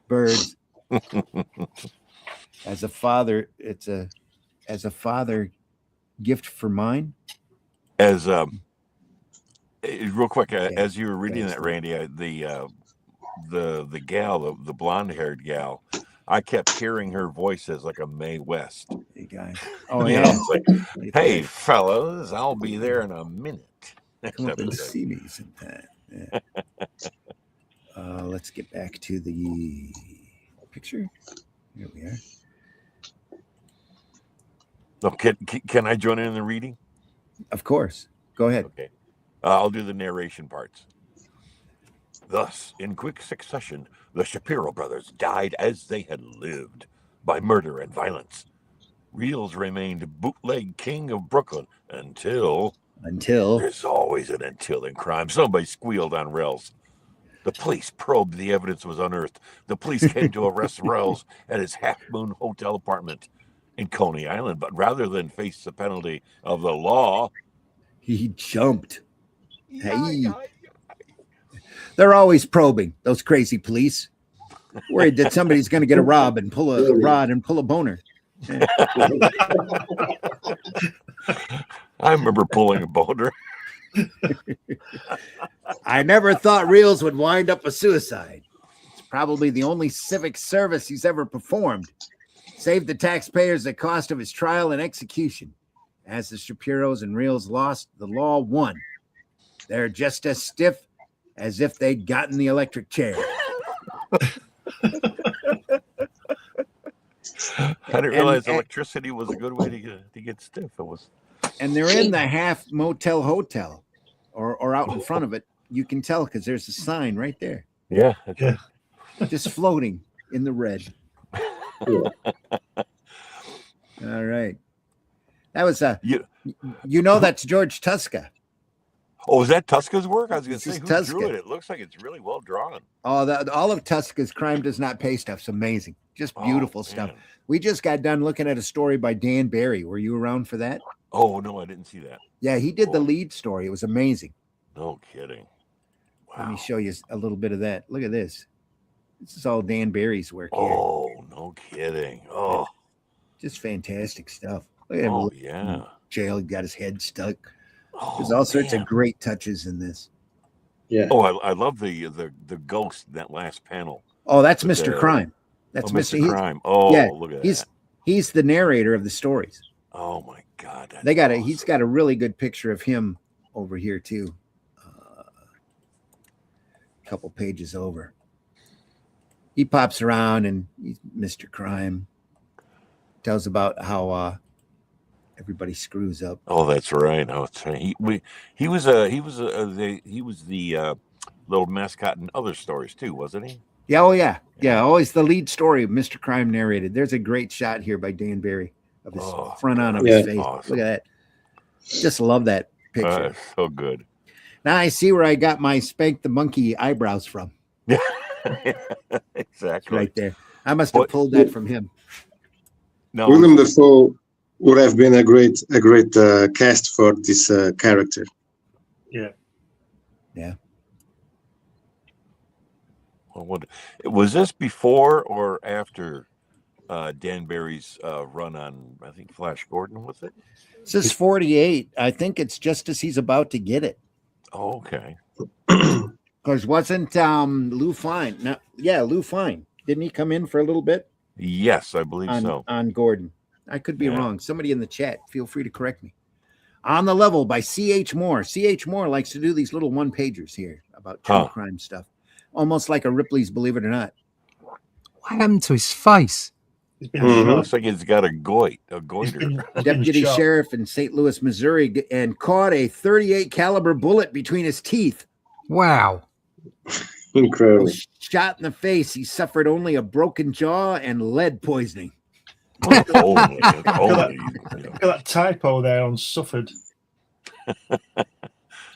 Birds. As a father, as a father gift for mine. As real quick, as you were reading that, Randy, the gal, the blonde-haired gal, I kept hearing her voice as like a Mae West. Hey guys. Oh You yeah. know, it's like, hey fellas, I'll be there in a minute. Come up and see me sometime. Yeah. Let's get back to the picture. Here we are. No, can I join in the reading? Of course. Go ahead. Okay. I'll do the narration parts. Thus, in quick succession, the Shapiro brothers died as they had lived, by murder and violence. Reels remained bootleg king of Brooklyn until there's always an until in crime. Somebody squealed on Rails. The police probed. The evidence was unearthed. The police came to arrest Rails at his Half Moon Hotel apartment in Coney Island, but rather than face the penalty of the law, he jumped. Hey. They're always probing, those crazy police. Worried that somebody's going to get a rod and pull a boner. I remember pulling a boner. I never thought Reels would wind up a suicide. It's probably the only civic service he's ever performed. Saved the taxpayers the cost of his trial and execution. As the Shapiros and Reels lost, the law won. They're just as stiff as if they'd gotten the electric chair. I didn't realize electricity was a good way to get stiff. It was. And they're in the half motel hotel, or out in front of it. You can tell because there's a sign right there, Yeah. That's right. just floating in the red. All right. That was that's George Tuska. Oh, is that Tuska's work? I was going to This say, is who drew Tuska. it? It looks like it's really well drawn. Oh, all of Tuska's Crime Does Not Pay stuff's amazing. Just beautiful stuff. Man. We just got done looking at a story by Dan Barry. Were you around for that? Oh, no, I didn't see that. Yeah, he did the lead story. It was amazing. No kidding. Wow. Let me show you a little bit of that. Look at this. This is all Dan Barry's work here. Oh, no kidding. Oh, just fantastic stuff. Look at him. oh yeah. Jail, he got his head stuck. Oh, There's all sorts of great touches in this. Yeah. Oh, I love the ghost in that last panel. Oh, that's Mr. Crime. That's Mr. Crime. Oh, yeah, look at that. He's the narrator of the stories. Oh my God. They got he's got a really good picture of him over here too. A couple pages over. He pops around and he's Mr. Crime. Tells about how everybody screws up. Oh, that's right. Oh, that's right. He was the little mascot in other stories too, wasn't he? Yeah. Oh yeah. Yeah. Always the lead story of Mr. Crime narrated. There's a great shot here by Dan Barry of his front on of his face. Awesome. Look at that. Just love that picture. So good. Now I see where I got my Spank the Monkey eyebrows from. Yeah. Exactly. Right there. I must have pulled that from him. No, William Dafoe would have been a great cast for this character. Yeah. Yeah. Well, was this before or after Dan Barry's run on, I think, Flash Gordon, was it? This is 48. I think it's just as he's about to get it. Oh, okay. Because wasn't Lou Fine? No, yeah, Lou Fine. Didn't he come in for a little bit? Yes, I believe so. On Gordon. I could be wrong. Somebody in the chat, feel free to correct me. On the Level by C.H. Moore. C.H. Moore likes to do these little one-pagers here about true crime stuff. Almost like a Ripley's Believe It or Not. What happened to his face? Looks like he's got a goiter. Deputy Sheriff in St. Louis, Missouri, and caught a .38 caliber bullet between his teeth. Wow. Incredible. Shot in the face. He suffered only a broken jaw and lead poisoning. Look at that typo there on suffered.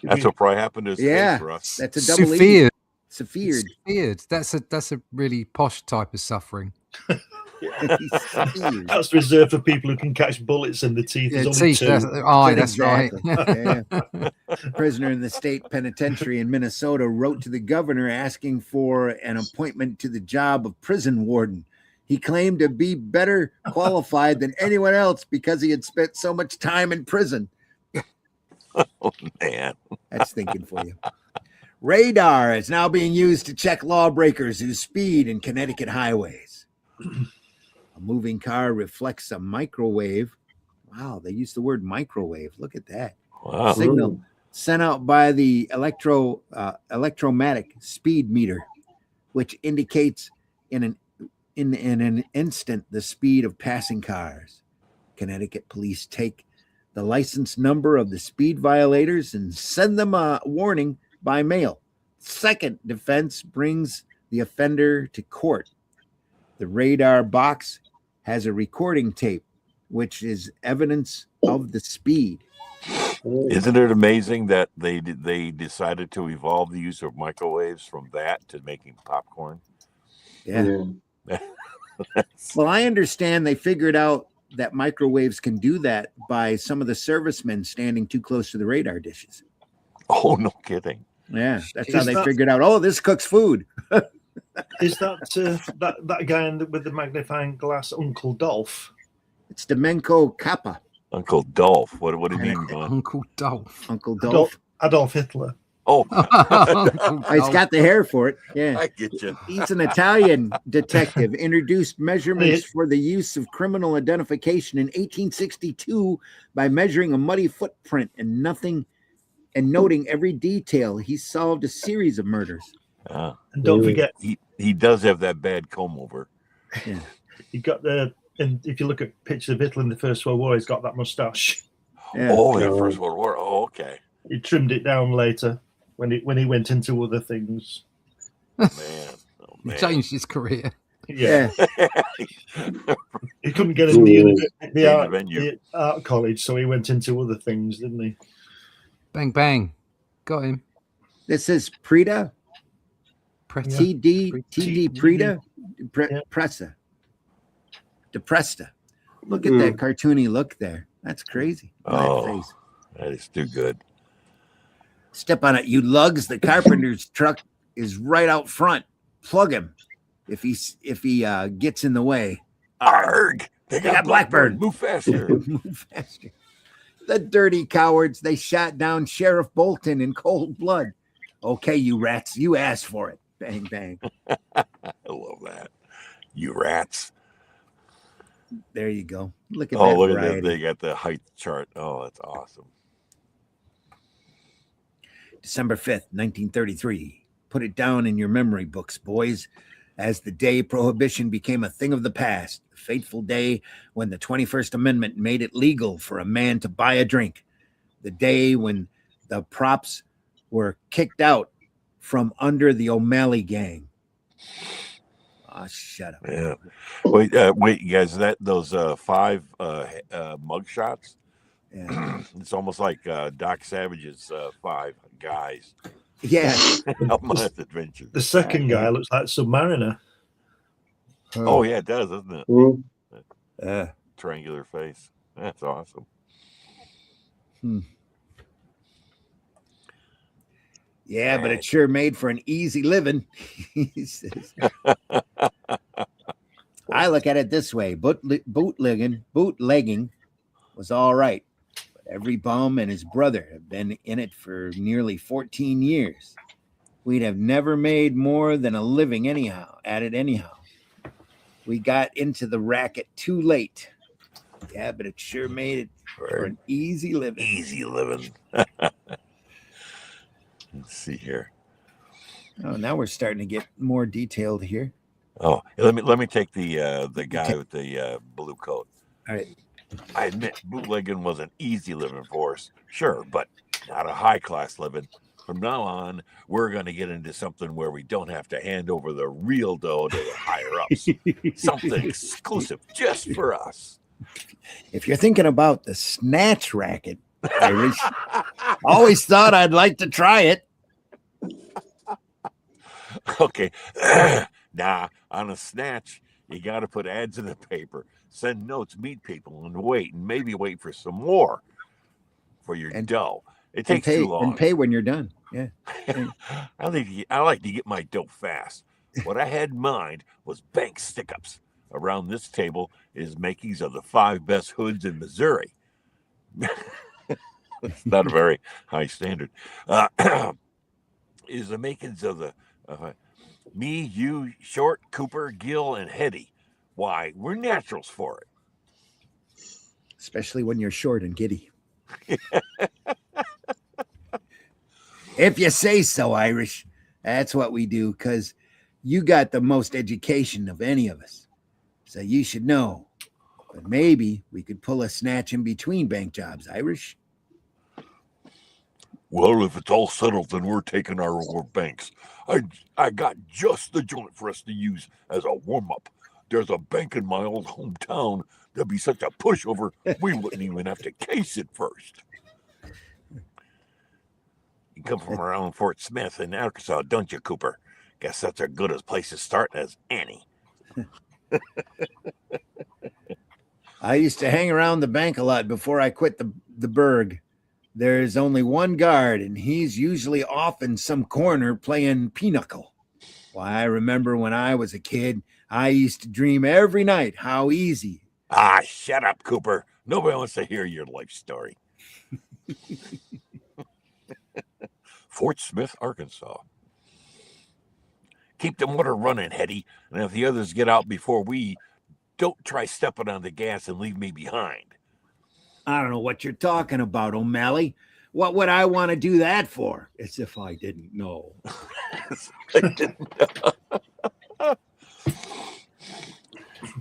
That's what probably happened to his face for us. That's a double Suffered. Suffered. That's a really posh type of suffering. That's reserved for people who can catch bullets in the teeth. Yeah, There's only teeth, two. that's right. Yeah. A prisoner in the state penitentiary in Minnesota wrote to the governor asking for an appointment to the job of prison warden. He claimed to be better qualified than anyone else because he had spent so much time in prison. Oh, man. That's thinking for you. Radar is now being used to check lawbreakers who speed in Connecticut highways. A moving car reflects a microwave. Wow, they use the word microwave. Look at that. Wow. Signal sent out by the electromagnetic speed meter, which indicates in an instant the speed of passing cars. Connecticut police take the license number of the speed violators and send them a warning by mail. Second defense brings the offender to court. The radar box has a recording tape, which is evidence of the speed. Isn't it amazing that they decided to evolve the use of microwaves from that to making popcorn? Yeah. Well, I understand they figured out that microwaves can do that by some of the servicemen standing too close to the radar dishes. Oh, no kidding. Yeah, that's how they figured out, oh, this cooks food. Is that that guy with the magnifying glass, Uncle Dolph? It's Domenko Kappa. Uncle Dolph. What do you mean, Glenn? Uncle Dolph. Uncle Dolph. Adolf Hitler. Oh, He's got the hair for it. Yeah, I get you. He's an Italian detective. Introduced measurements for the use of criminal identification in 1862 by measuring a muddy footprint and noting every detail. He solved a series of murders. And don't Mm. forget, He does have that bad comb over. he got and if you look at pictures of Hitler in the First World War, he's got that moustache. Yeah. Oh, the Yeah. First World War. Oh, okay. He trimmed it down later when he went into other things. Man. Oh, He man. changed his career. Yeah, Yeah. he couldn't get into the Change the venue. the art college, so he went into other things, didn't he? Bang, bang. Got him. This is Prida. Pretty. TD Prida. Yeah. Pressa. Depresta. Look at that cartoony look there. That's crazy. Look at that Oh, face. that is too good. Step on it, you lugs. The carpenter's truck is right out front. Plug him if he gets in the way. Arg! They got Blackburn. Move faster. Move faster. The dirty cowards. They shot down Sheriff Bolton in cold blood. Okay, you rats. You asked for it. Bang, bang. I love that. You rats. There you go. Look at Oh, that look at variety. that. They got the height chart. Oh, that's awesome. December 5th, 1933. Put it down in your memory books, boys, as the day prohibition became a thing of the past. The fateful day when the 21st Amendment made it legal for a man to buy a drink. The day when the props were kicked out from under the O'Malley gang. Oh, shut up. Yeah. Wait, you guys. Those 5 mug shots. Yeah. It's almost like Doc Savage's 5 guys. Yeah. Almost adventure. The second guy looks like Submariner. Oh yeah, it does, doesn't it? Mm. Triangular face. That's awesome. Yeah, but it sure made for an easy living. He says. I look at it this way: bootlegging was all right, but every bum and his brother have been in it for nearly 14 years. We'd have never made more than a living anyhow. We got into the racket too late. Yeah, but it sure made it for an easy living. Easy living. Let's see here. Oh, now we're starting to get more detailed here. Oh, let me take the guy with the blue coat. All right. I admit bootlegging was an easy living for us, sure, but not a high class living. From now on, we're going to get into something where we don't have to hand over the real dough to the higher ups. Something exclusive just for us. If you're thinking about the snatch racket, Irish, always thought I'd like to try it. Okay. Nah, on a snatch, you got to put ads in the paper, send notes, meet people, and maybe wait for some more for your dough. It takes too long. And pay when you're done. Yeah. I like to get my dough fast. What I had in mind was bank stick-ups. Around this table is makings of the 5 best hoods in Missouri. It's not a very high standard. Is the makings of the me, you, Short, Cooper, Gill, and Hetty. Why, we're naturals for it. Especially when you're short and giddy. If you say so, Irish. That's what we do, because you got the most education of any of us. So you should know. But maybe we could pull a snatch in between bank jobs, Irish. Well, if it's all settled, then we're taking our banks. I got just the joint for us to use as a warm-up. There's a bank in my old hometown that'd be such a pushover, we wouldn't even have to case it first. You come from around Fort Smith in Arkansas, don't you, Cooper? Guess that's as good a place to start as any. I used to hang around the bank a lot before I quit the burg. There's only one guard, and he's usually off in some corner playing pinochle. Why, I remember when I was a kid, I used to dream every night how easy. Ah, shut up, Cooper. Nobody wants to hear your life story. Fort Smith, Arkansas. Keep the motor running, Hetty, and if the others get out before we, don't try stepping on the gas and leave me behind. I don't know what you're talking about, O'Malley. What would I want to do that for? As if I didn't know.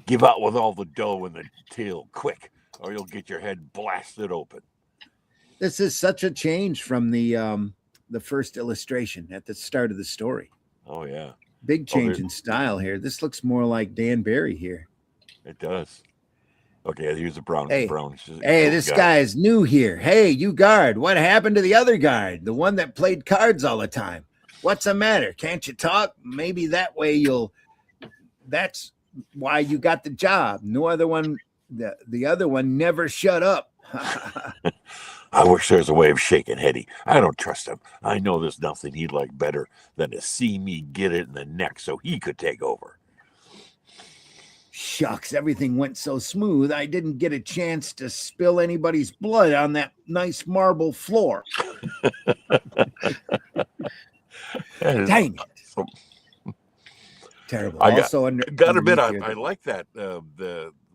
Give out with all the dough in the till quick, or you'll get your head blasted open. This is such a change from the first illustration at the start of the story. Oh yeah, big change in style here. This looks more like Dan Barry here. It does. Okay, here's the brown. Hey, brown hey, this guy is new here. Hey, you guard, what happened to the other guard, the one that played cards all the time? What's the matter? Can't you talk? Maybe that way that's why you got the job. No other one, the other one never shut up. I wish there's a way of shaking Hetty. I don't trust him. I know there's nothing he'd like better than to see me get it in the neck so he could take over. Shucks, everything went so smooth, I didn't get a chance to spill anybody's blood on that nice marble floor. Dang it. Terrible. I like that.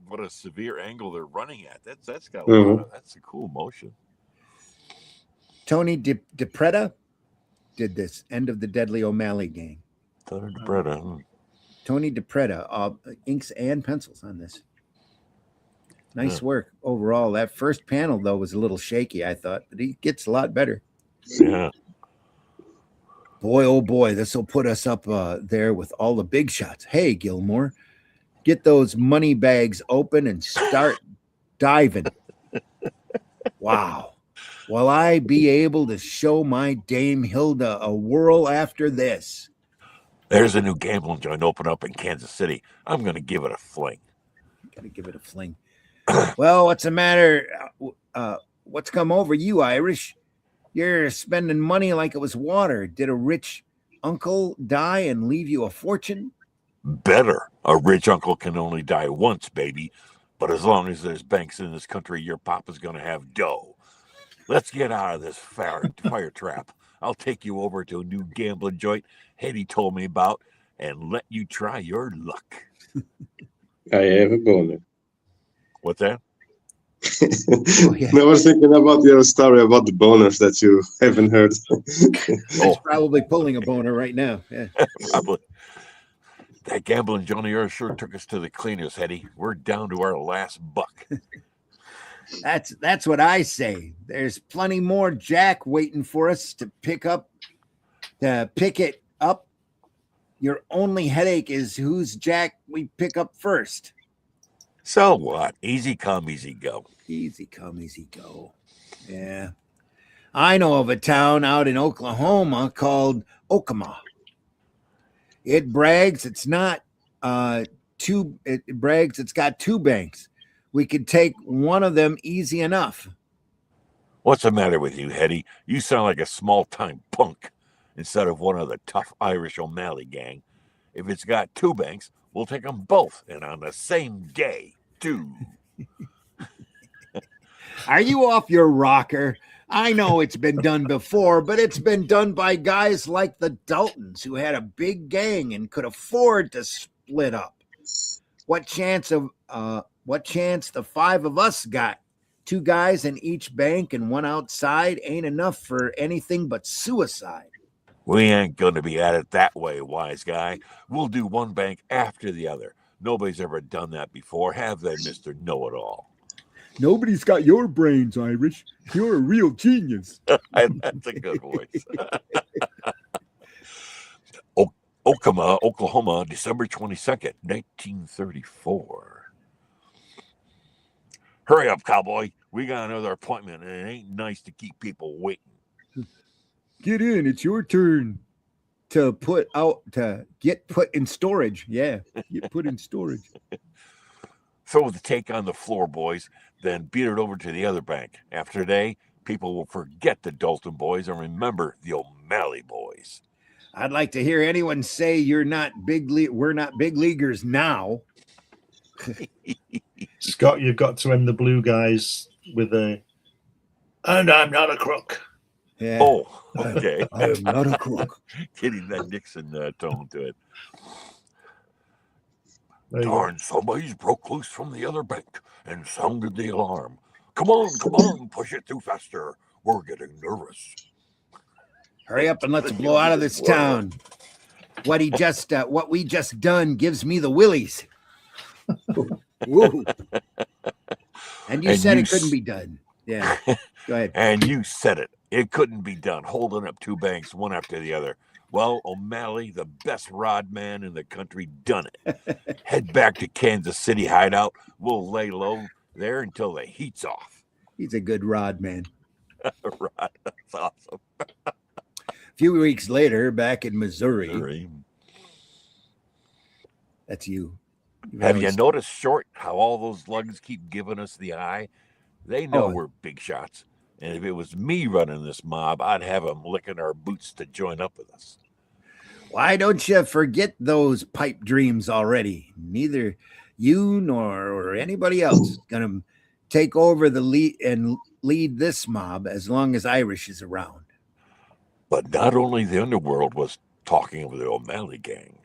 What a severe angle they're running at. That's got a lot of, that's a cool motion. Tony DiPreta did this. End of the Deadly O'Malley Gang. Tony DiPreta. Tony DiPreta, inks and pencils on this. Nice work overall. That first panel, though, was a little shaky, I thought, but he gets a lot better. Yeah. Boy, oh boy, this will put us up there with all the big shots. Hey, Gilmore, get those money bags open and start diving. Wow. Will I be able to show my Dame Hilda a whirl after this? There's a new gambling joint open up in Kansas City. I'm going to give it a fling. Gotta give it a fling. Well, what's the matter? What's come over you, Irish? You're spending money like it was water. Did a rich uncle die and leave you a fortune? Better. A rich uncle can only die once, baby. But as long as there's banks in this country, your papa's going to have dough. Let's get out of this fire trap. I'll take you over to a new gambling joint Hetty told me about and let you try your luck. I have a boner. What's that? I was thinking about your story about the boners that you haven't heard. He's probably pulling a boner right now. Yeah. Probably. That gambling Johnny Earth sure took us to the cleaners, Hetty. We're down to our last buck. That's what I say. There's plenty more Jack waiting for us to pick it up. Your only headache is whose Jack we pick up first. So what? Easy come, easy go. Easy come, easy go. Yeah. I know of a town out in Oklahoma called Okama. It brags it's not it's got two banks. We could take one of them easy enough. What's the matter with you, Hetty? You sound like a small-time punk instead of one of the tough Irish O'Malley gang. If it's got two banks, we'll take them both, and on the same day, too. Are you off your rocker? I know it's been done before, but it's been done by guys like the Daltons who had a big gang and could afford to split up. What chance the five of us got? Two guys in each bank and one outside ain't enough for anything but suicide. We ain't going to be at it that way, wise guy. We'll do one bank after the other. Nobody's ever done that before, have they, Mr. Know-It-All? Nobody's got your brains, Irish. You're a real genius. That's a good voice. Okama, Oklahoma, December 22nd, 1934. Hurry up, cowboy. We got another appointment, and it ain't nice to keep people waiting. Get in. It's your turn to get put in storage. Yeah, get put in storage. Throw the take on the floor, boys, then beat it over to the other bank. After today, people will forget the Dalton boys and remember the O'Malley boys. I'd like to hear anyone say we're not big leaguers now. Scott, you've got to end the blue guys with and I'm not a crook. Yeah. Oh, okay. I am not a crook. Getting that Nixon tone to it. Darn, somebody's broke loose from the other bank and sounded the alarm. Come on, push it through faster. We're getting nervous. Hurry up and let's blow out of this town. What we just done gives me the willies. Woo. And you said it couldn't be done. Yeah. Go ahead. And you said it. It couldn't be done, holding up two banks one after the other. Well, O'Malley, the best rod man in the country, done it. Head back to Kansas City hideout. We'll lay low there until the heat's off. He's a good rod man. Rod, that's awesome. A few weeks later, back in Missouri. That's you. Have you noticed, Short, how all those lugs keep giving us the eye? They know we're big shots. And if it was me running this mob, I'd have them licking our boots to join up with us. Why don't you forget those pipe dreams already? Neither you nor anybody else is going to take over the lead this mob as long as Irish is around. But not only the underworld was talking of the O'Malley gang.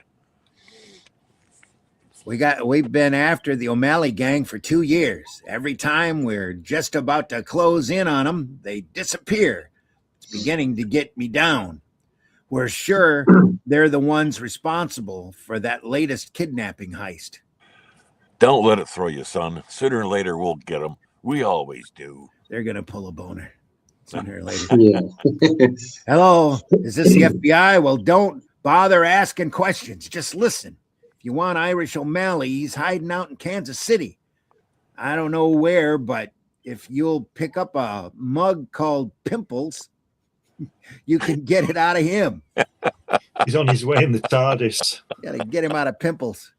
We've been after the O'Malley gang for 2 years. Every time we're just about to close in on them, they disappear. It's beginning to get me down. We're sure they're the ones responsible for that latest kidnapping heist. Don't let it throw you, son. Sooner or later, we'll get them. We always do. They're going to pull a boner. Sooner or later. Yeah. Hello, is this the FBI? Well, don't bother asking questions. Just listen. If you want Irish O'Malley, he's hiding out in Kansas City. I don't know where, but if you'll pick up a mug called Pimples, you can get it out of him. He's on his way in the TARDIS. Gotta get him out of Pimples.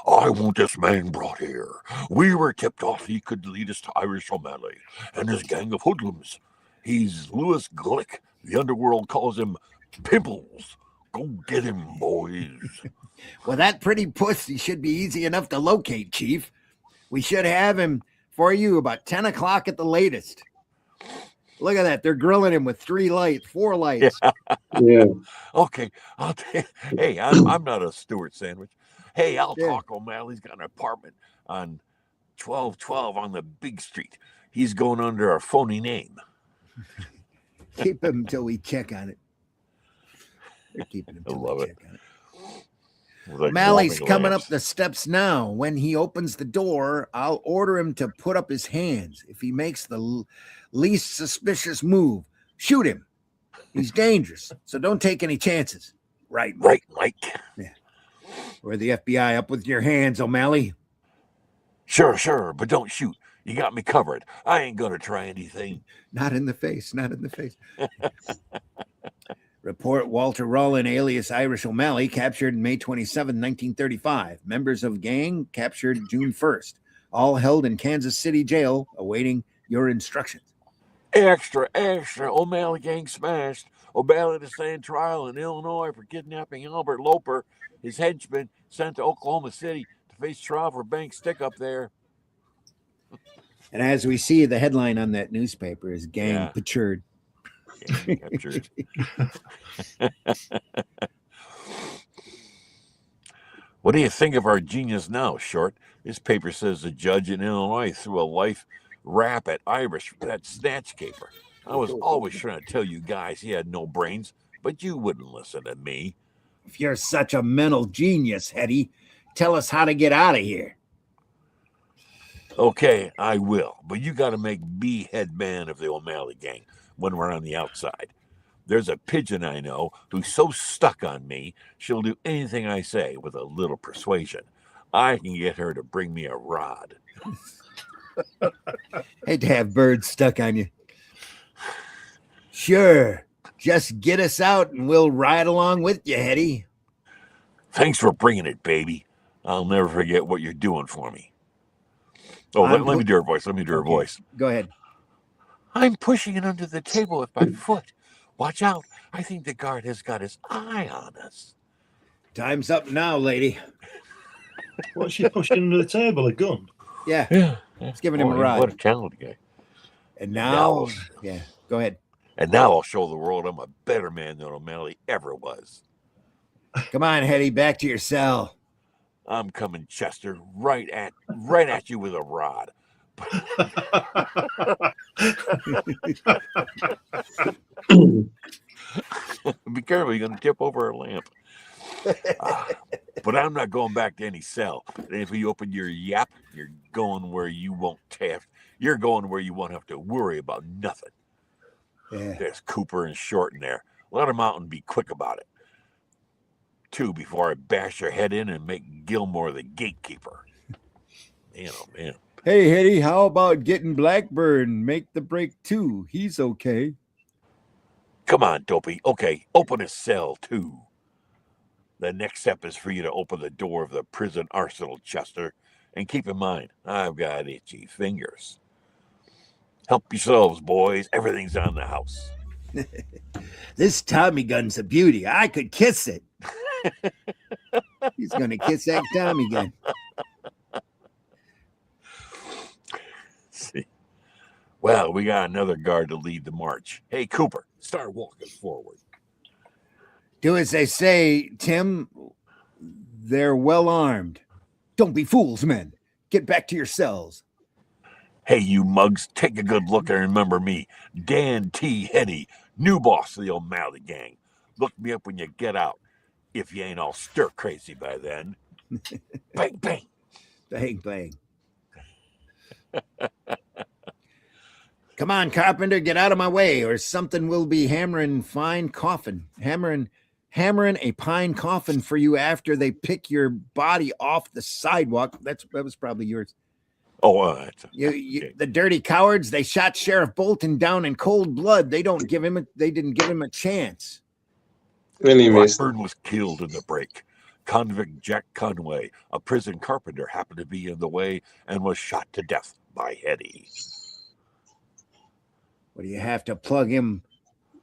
I want this man brought here. We were tipped off he could lead us to Irish O'Malley and his gang of hoodlums. He's Louis Glick. The underworld calls him Pimples. Go get him, boys. Well, that pretty pussy should be easy enough to locate, Chief. We should have him for you about 10 o'clock at the latest. Look at that. They're grilling him with 4 lights. Yeah. Okay. Hey, I'm not a Stewart sandwich. Hey, I'll talk. O'Malley's got an apartment on 1212 on the big street. He's going under a phony name. Keep him until we check on it. They're keeping him until we check on it. Like O'Malley's coming lamps. up the steps now. When he opens the door, I'll order him to put up his hands. If he makes the least suspicious move, shoot him. He's dangerous, so don't take any chances. Right, Mike. Right, Mike. Yeah. Or the FBI, up with your hands, O'Malley. Sure, but don't shoot. You got me covered. I ain't gonna try anything. Not in the face. Report Walter Rollin, alias Irish O'Malley, captured May 27, 1935. Members of gang captured June 1st. All held in Kansas City jail, awaiting your instructions. Extra. O'Malley gang smashed. O'Malley to stand trial in Illinois for kidnapping Albert Loper. His henchman sent to Oklahoma City to face trial for bank stick up there. And as we see, the headline on that newspaper is gang captured. Gang captured. What do you think of our genius now, Short? This paper says the judge in Illinois threw a life rap at Irish for that snatch caper. I was always trying to tell you guys he had no brains, but you wouldn't listen to me. If you're such a mental genius, Hetty, tell us how to get out of here. Okay, I will, but you got to make me head man of the O'Malley gang when we're on the outside. There's a pigeon I know who's so stuck on me, she'll do anything I say with a little persuasion. I can get her to bring me a rod. Hate to have birds stuck on you. Sure, just get us out and we'll ride along with you, Hetty. Thanks for bringing it, baby. I'll never forget what you're doing for me. Oh, let me do her voice. Go ahead. I'm pushing it under the table with my foot. Watch out. I think the guard has got his eye on us. Time's up now, lady. What's she pushing under the table? A gun? Yeah. It's giving him a ride. What a talented guy. And now, go ahead. And now I'll show the world I'm a better man than O'Malley ever was. Come on, Hetty, back to your cell. I'm coming, Chester, right at you with a rod. Be careful, you're going to tip over a lamp. But I'm not going back to any cell. And if you open your yap, you're going where you won't have. You're going where you won't have to worry about nothing. Yeah. There's Cooper and Short in there. Let them out and be quick about it. 2 before I bash your head in and make Gilmore the gatekeeper. Man, oh man. Hey, Hetty, how about getting Blackbird and make the break too? He's okay. Come on, Dopey. Okay, open his cell too. The next step is for you to open the door of the prison arsenal, Chester. And keep in mind, I've got itchy fingers. Help yourselves, boys. Everything's on the house. This Tommy gun's a beauty. I could kiss it. He's going to kiss that Tommy gun. See. Well, we got another guard to lead the march. Hey, Cooper, start walking forward. Do as they say, Tim. They're well armed. Don't be fools, men. Get back to your cells. Hey, you mugs, take a good look and remember me, Dan T. Hetty, new boss of the O'Malley gang. Look me up when you get out, if you ain't all stir crazy by then. Bang, bang. Bang, bang. Come on, Carpenter, get out of my way, or something will be hammering a pine coffin for you after they pick your body off the sidewalk. That was probably yours. Oh, The dirty cowards, they shot Sheriff Bolton down in cold blood. They didn't give him a chance. Blackburn was killed in the break. Convict Jack Conway, a prison carpenter, happened to be in the way and was shot to death by Hetty. What do you have to plug him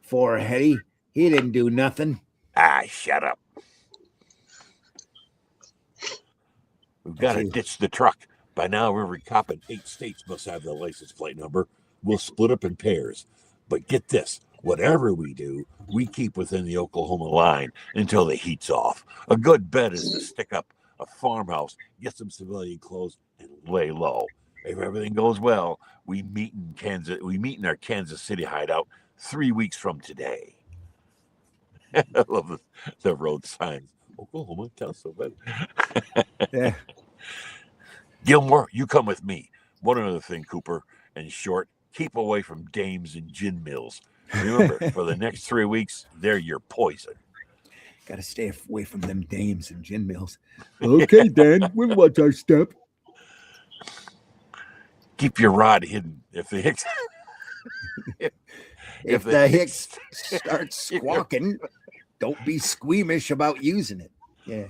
for, Hetty? He didn't do nothing. Shut up. We've got to ditch the truck. By now, every cop in 8 states must have the license plate number. We'll split up in pairs. But get this, whatever we do, we keep within the Oklahoma line until the heat's off. A good bet is to stick up a farmhouse, get some civilian clothes, and lay low. If everything goes well, we meet in our Kansas City hideout 3 weeks from today. I love the road signs. Oklahoma, tell us so bad. Yeah. Gilmore, you come with me. One other thing, Cooper and Short, keep away from dames and gin mills. Remember, for the next 3 weeks, they're your poison. Got to stay away from them dames and gin mills. Okay, Dan, we'll watch our step. Keep your rod hidden. If the Hicks... if the Hicks starts squawking, don't be squeamish about using it. Yeah.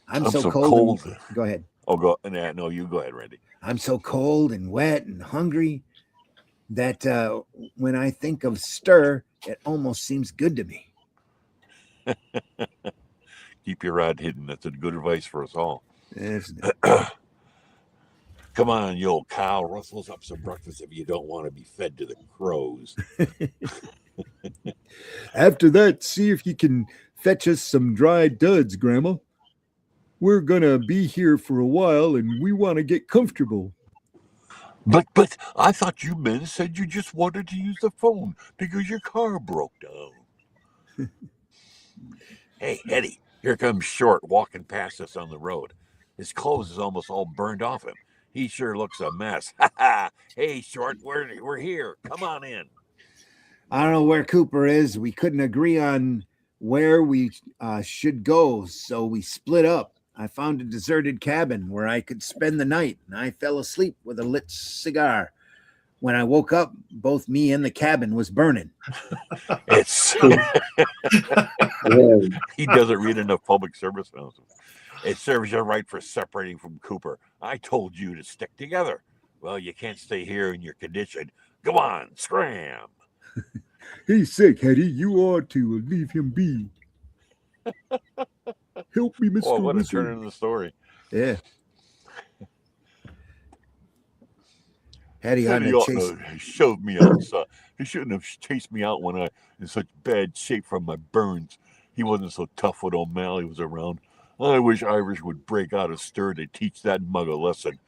I'm so cold. Go ahead. Oh, go. No, you go ahead, Randy. I'm so cold and wet and hungry that when I think of stir, it almost seems good to me. Keep your rod hidden. That's a good advice for us all. Isn't it? Come on, you old cow. Rustle us up some breakfast if you don't want to be fed to the crows. After that, see if you can fetch us some dry duds, Grandma. We're going to be here for a while, and we want to get comfortable. But I thought you men said you just wanted to use the phone because your car broke down. Hey, Eddie, here comes Short walking past us on the road. His clothes is almost all burned off him. He sure looks a mess. Hey, Short, we're here. Come on in. I don't know where Cooper is. We couldn't agree on where we should go, so we split up. I found a deserted cabin where I could spend the night, and I fell asleep with a lit cigar. When I woke up, both me and the cabin was burning. He doesn't read enough public service announcements. It serves you right for separating from Cooper. I told you to stick together. Well, you can't stay here in your condition. Go on, scram. He's sick, Hetty. You ought to leave him be. Help me, Mr. Oh, what a Wizard. turn in the story. Yeah. Hetty on the chase. He shoved me outside. He shouldn't have chased me out when I in such bad shape from my burns. He wasn't so tough when O'Malley was around. I wish Irish would break out of stir to teach that mug a lesson.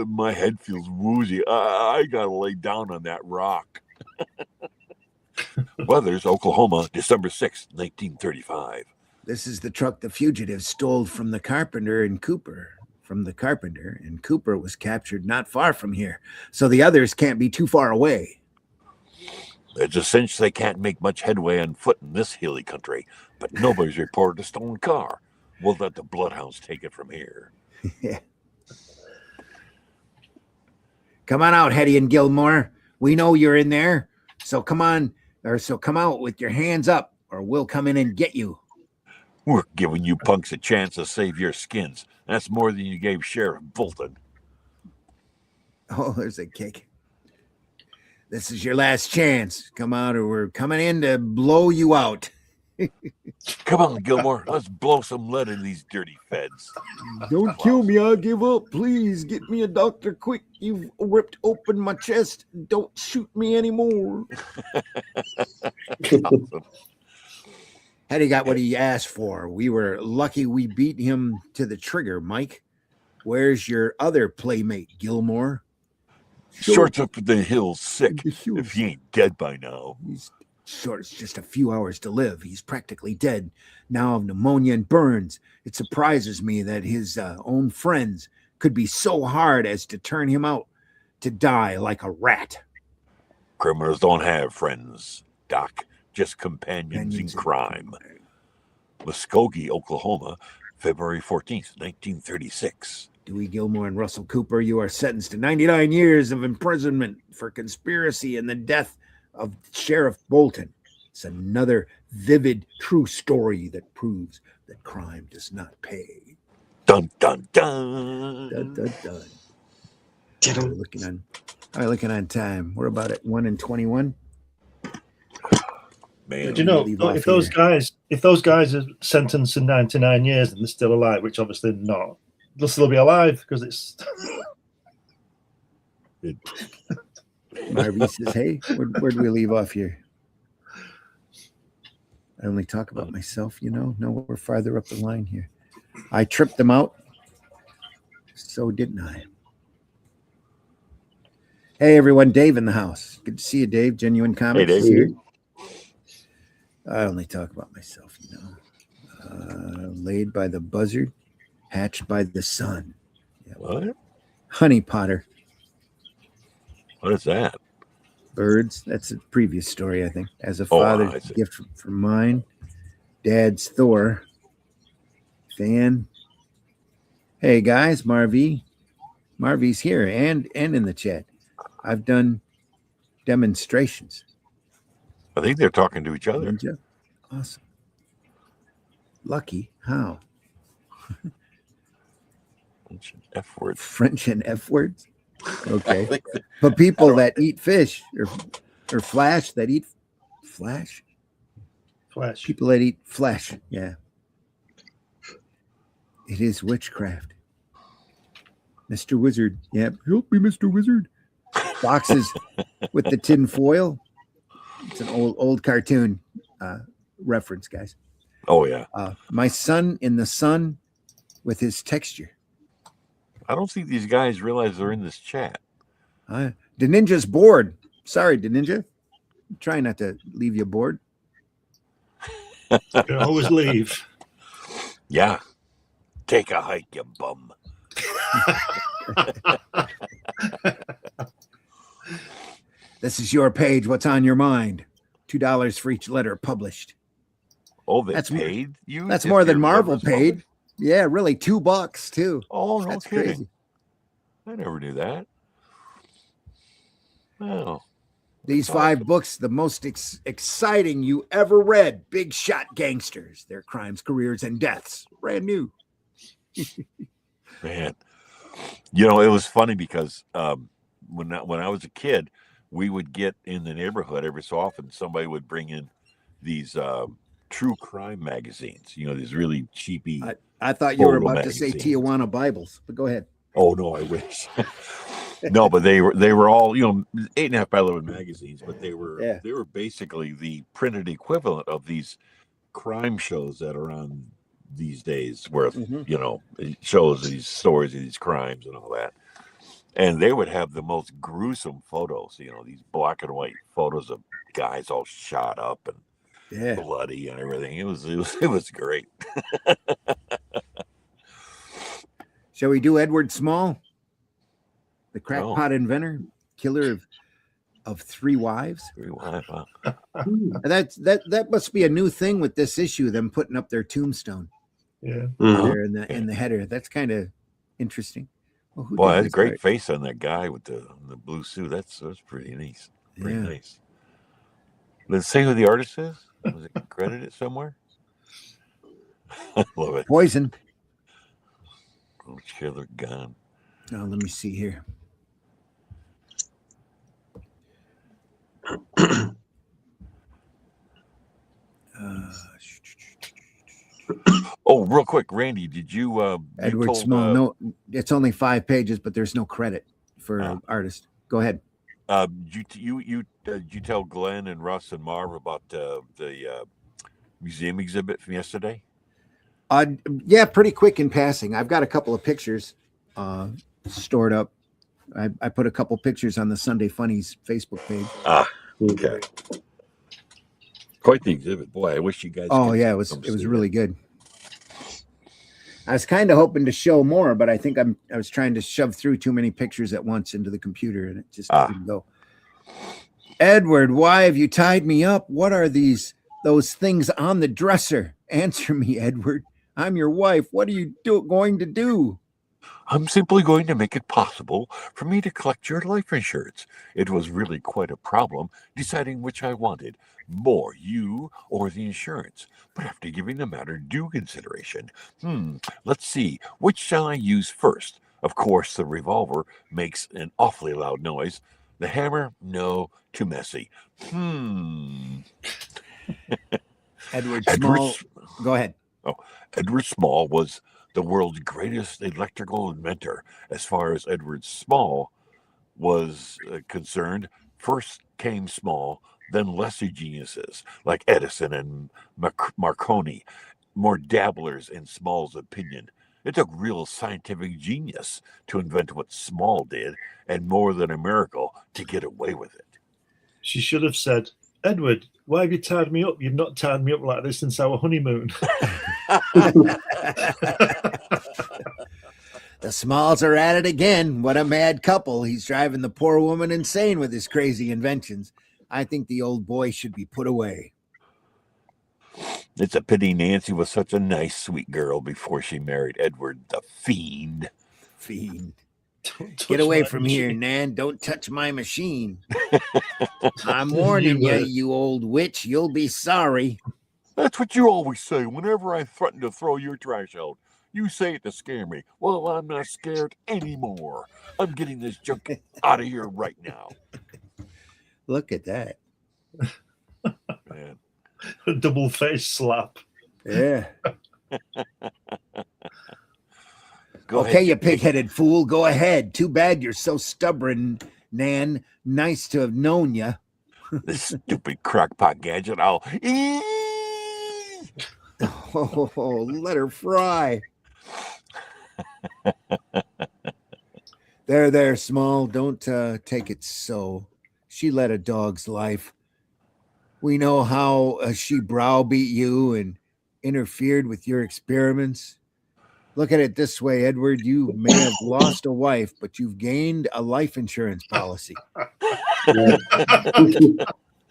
My head feels woozy. I gotta lay down on that rock. Weathers, Oklahoma, December 6th, 1935. This is the truck the fugitives stole from the carpenter and Cooper. Cooper was captured not far from here, so the others can't be too far away. It's a cinch they can't make much headway on foot in this hilly country, but nobody's reported a stolen car. We'll let the bloodhounds take it from here. Come on out, Hetty and Gilmore. We know you're in there, so come out with your hands up, or we'll come in and get you. We're giving you punks a chance to save your skins. That's more than you gave Sheriff Bolton. Oh, there's a kick. This is your last chance. Come out, or we're coming in to blow you out. Come on, Gilmore. Let's blow some lead in these dirty feds. Don't kill me. I'll give up. Please get me a doctor quick. You've ripped open my chest. Don't shoot me anymore. Awesome. Hetty got what he asked for. We were lucky we beat him to the trigger, Mike. Where's your other playmate, Gilmore? Short's up in the hills sick, if he ain't dead by now. Short's just a few hours to live. He's practically dead now of pneumonia and burns. It surprises me that his own friends could be so hard as to turn him out to die like a rat. Criminals don't have friends, Doc. Just companions in crime. Muskogee, Oklahoma, February 14th, 1936. Dewey Gilmore and Russell Cooper, you are sentenced to 99 years of imprisonment for conspiracy and the death of Sheriff Bolton. It's another vivid, true story that proves that crime does not pay. Dun, dun, dun. Dun, dun, dun. We're looking on time. We're about at 1:21. Man, But you know, if those guys are sentenced to 99 years and they're still alive, which obviously they're not, they'll still be alive because it's. Marvy says, "Hey, where do we leave off here? I only talk about myself, you know. No, we're farther up the line here. I tripped them out. So didn't I? Hey, everyone. Dave in the house. Good to see you, Dave. Genuine Comics is here. I only talk about myself, you know. Laid by the buzzard, hatched by the sun. Yeah, what? Honey Potter. What is that? Birds. That's a previous story, I think. As a father's gift from mine. Dad's Thor. Fan. Hey, guys. Marvy's here and in the chat. I've done demonstrations. I think they're talking to each other. Ninja. Awesome. Lucky. How? French and F words. French and F words? Okay. But people that eat fish or flash that eat flash? Flesh. People that eat flesh. Yeah. It is witchcraft. Mr. Wizard. Yeah. Help me, Mr. Wizard. Boxes with the tin foil. It's an old cartoon reference, guys. Oh, yeah. My son in the sun with his texture. I don't think these guys realize they're in this chat. The Ninja's bored. Sorry, the Ninja. I'm trying not to leave you bored. You can always leave. Yeah. Take a hike, you bum. This is your page. What's on your mind? $2 for each letter published. Oh, they paid you? That's more than Marvel paid. Yeah, really, $2 too. Oh, no That's kidding. crazy. I never knew that. Oh. These 5 books, the most exciting you ever read. Big shot gangsters, their crimes, careers, and deaths. Brand new. Man. You know, it was funny because when I was a kid, we would get in the neighborhood every so often. Somebody would bring in these true crime magazines. You know, these really cheapy. I thought you were about to say Tijuana Bibles, but go ahead. Oh no, I wish. No, but they were all 8.5 by 11 magazines, but they were basically the printed equivalent of these crime shows that are on these days, where it shows these stories of these crimes and all that. And they would have the most gruesome photos, these black and white photos of guys all shot up and Yeah. bloody and everything. It was great. Shall we do Edward Small, the Oh, crackpot inventor, killer of 3 wives? 3 wives, huh? That must be a new thing with this issue. Them putting up their tombstone Yeah. there in the header. That's kind of interesting. Well, who Boy, did that's a this great art? face on that guy with the blue suit. That's pretty nice. Pretty Yeah. nice. Let's say who the artist is. Was it credited somewhere? I love it. Poison. Oh, killer gun. Oh, let me see here. Oh, real quick, Randy, did you Edward told, Small. No, it's only 5 pages, but there's no credit for artist. Go ahead. did you tell Glenn and Russ and Marv about the museum exhibit from yesterday? Yeah, pretty quick in passing. I've got a couple of pictures stored up. I put a couple pictures on the Sunday Funnies Facebook page. Okay. Quite the exhibit, boy. I wish you guys. Oh could yeah, come it see was that. really good. I was kind of hoping to show more, but I think I was trying to shove through too many pictures at once into the computer, and it just didn't go. Edward, why have you tied me up? What are those things on the dresser? Answer me, Edward. I'm your wife. What are you going to do? I'm simply going to make it possible for me to collect your life insurance. It was really quite a problem deciding which I wanted, more you or the insurance. But after giving the matter due consideration, let's see, which shall I use first? Of course, the revolver makes an awfully loud noise. The hammer, no, too messy. Edward Small. Go ahead. Edward Small was the world's greatest electrical inventor. As far as Edward Small was concerned, first came Small, then lesser geniuses like Edison and Marconi, more dabblers in Small's opinion. It took real scientific genius to invent what Small did, and more than a miracle to get away with it. She should have said, Edward, why have you tied me up? You've not tied me up like this since our honeymoon. The Smalls are at it again. What a mad couple. He's driving the poor woman insane with his crazy inventions. I think the old boy should be put away. It's a pity Nancy was such a nice, sweet girl before she married Edward the Fiend. Fiend. Get away from here, Nan. Don't touch my machine. I'm warning you, you old witch. You'll be sorry. That's what you always say whenever I threaten to throw your trash out. You say it to scare me. Well, I'm not scared anymore. I'm getting this junk out of here right now. Look at that. Man. A double face slap. Yeah. Go okay, ahead, you pig-headed fool. Go ahead. Too bad you're so stubborn, Nan. Nice to have known you. This stupid crackpot gadget. I'll... Oh, let her fry. There, Small. Don't take it so. She led a dog's life. We know how she browbeat you and interfered with your experiments. Look at it this way, Edward. You may have lost a wife, but you've gained a life insurance policy.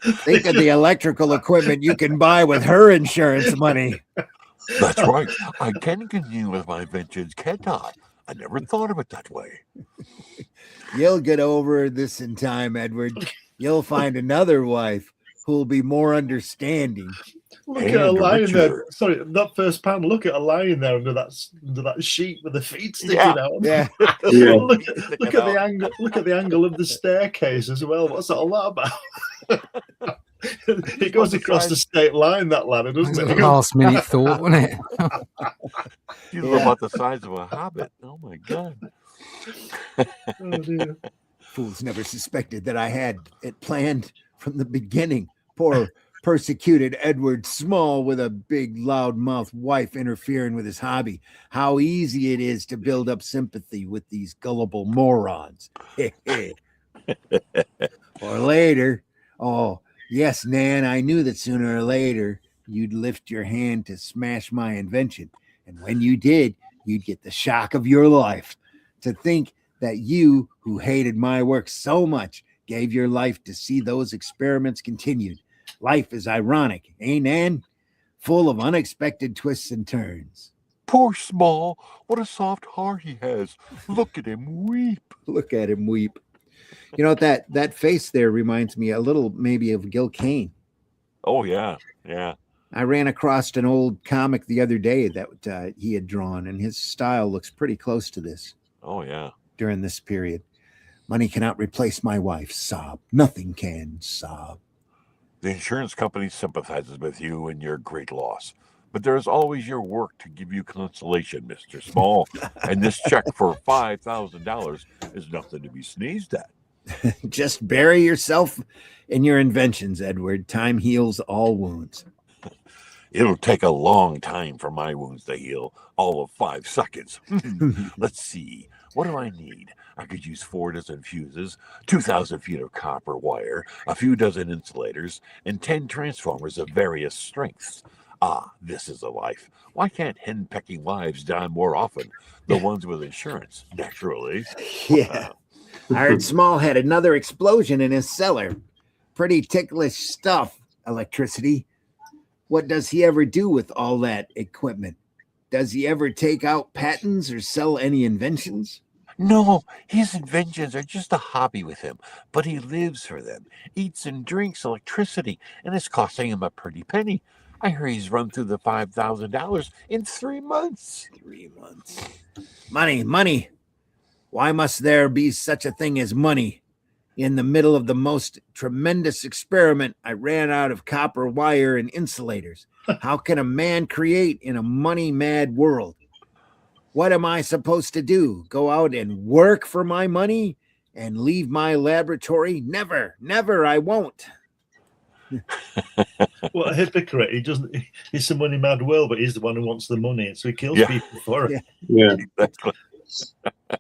Think of the electrical equipment you can buy with her insurance money. That's right. I can continue with my inventions, can't I? I never thought of it that way. You'll get over this in time, Edward. You'll find another wife who'll be more understanding. Look at a lion there. Sorry, that first panel. Look at a lion there under that sheet with the feet sticking out. Yeah. look at the angle. Look at the angle of the staircase as well. What's all that about? It goes across the state line, that ladder, doesn't it? Last minute thought, wasn't it? You know about the size of a hobbit. Oh my god. Oh dear. Fools never suspected that I had it planned from the beginning. Poor persecuted Edward Small with a big loudmouth wife interfering with his hobby. How easy it is to build up sympathy with these gullible morons. Or later, oh, yes, Nan, I knew that sooner or later you'd lift your hand to smash my invention. And when you did, you'd get the shock of your life. To think that you, who hated my work so much, gave your life to see those experiments continued. Life is ironic, ain't Nan? Full of unexpected twists and turns. Poor Small, what a soft heart he has. Look at him weep. Look at him weep. You know, that face there reminds me a little maybe of Gil Kane. Oh, yeah, yeah. I ran across an old comic the other day that he had drawn, and his style looks pretty close to this. Oh, yeah. During this period. Money cannot replace my wife, sob. Nothing can, sob. The insurance company sympathizes with you in your great loss, but there is always your work to give you consolation, Mr. Small, and this check for $5,000 is nothing to be sneezed at. Just bury yourself in your inventions, Edward. Time heals all wounds. It'll take a long time for my wounds to heal, all of 5 seconds. Let's see. What do I need? I could use 4 dozen fuses, 2,000 feet of copper wire, a few dozen insulators, and 10 transformers of various strengths. Ah, this is a life. Why can't henpecking wives die more often? The ones with insurance, naturally. Yeah. I heard Small had another explosion in his cellar. Pretty ticklish stuff, electricity. What does he ever do with all that equipment? Does he ever take out patents or sell any inventions? No, his inventions are just a hobby with him, but he lives for them, eats and drinks electricity, and it's costing him a pretty penny. I hear he's run through the $5,000 in 3 months. 3 months. Money, money. Why must there be such a thing as money? In the middle of the most tremendous experiment, I ran out of copper wire and insulators. How can a man create in a money-mad world? What am I supposed to do? Go out and work for my money and leave my laboratory? Never, never, I won't. What a hypocrite. He doesn't, he's a money mad world, but he's the one who wants the money, so he kills people for it. Yeah.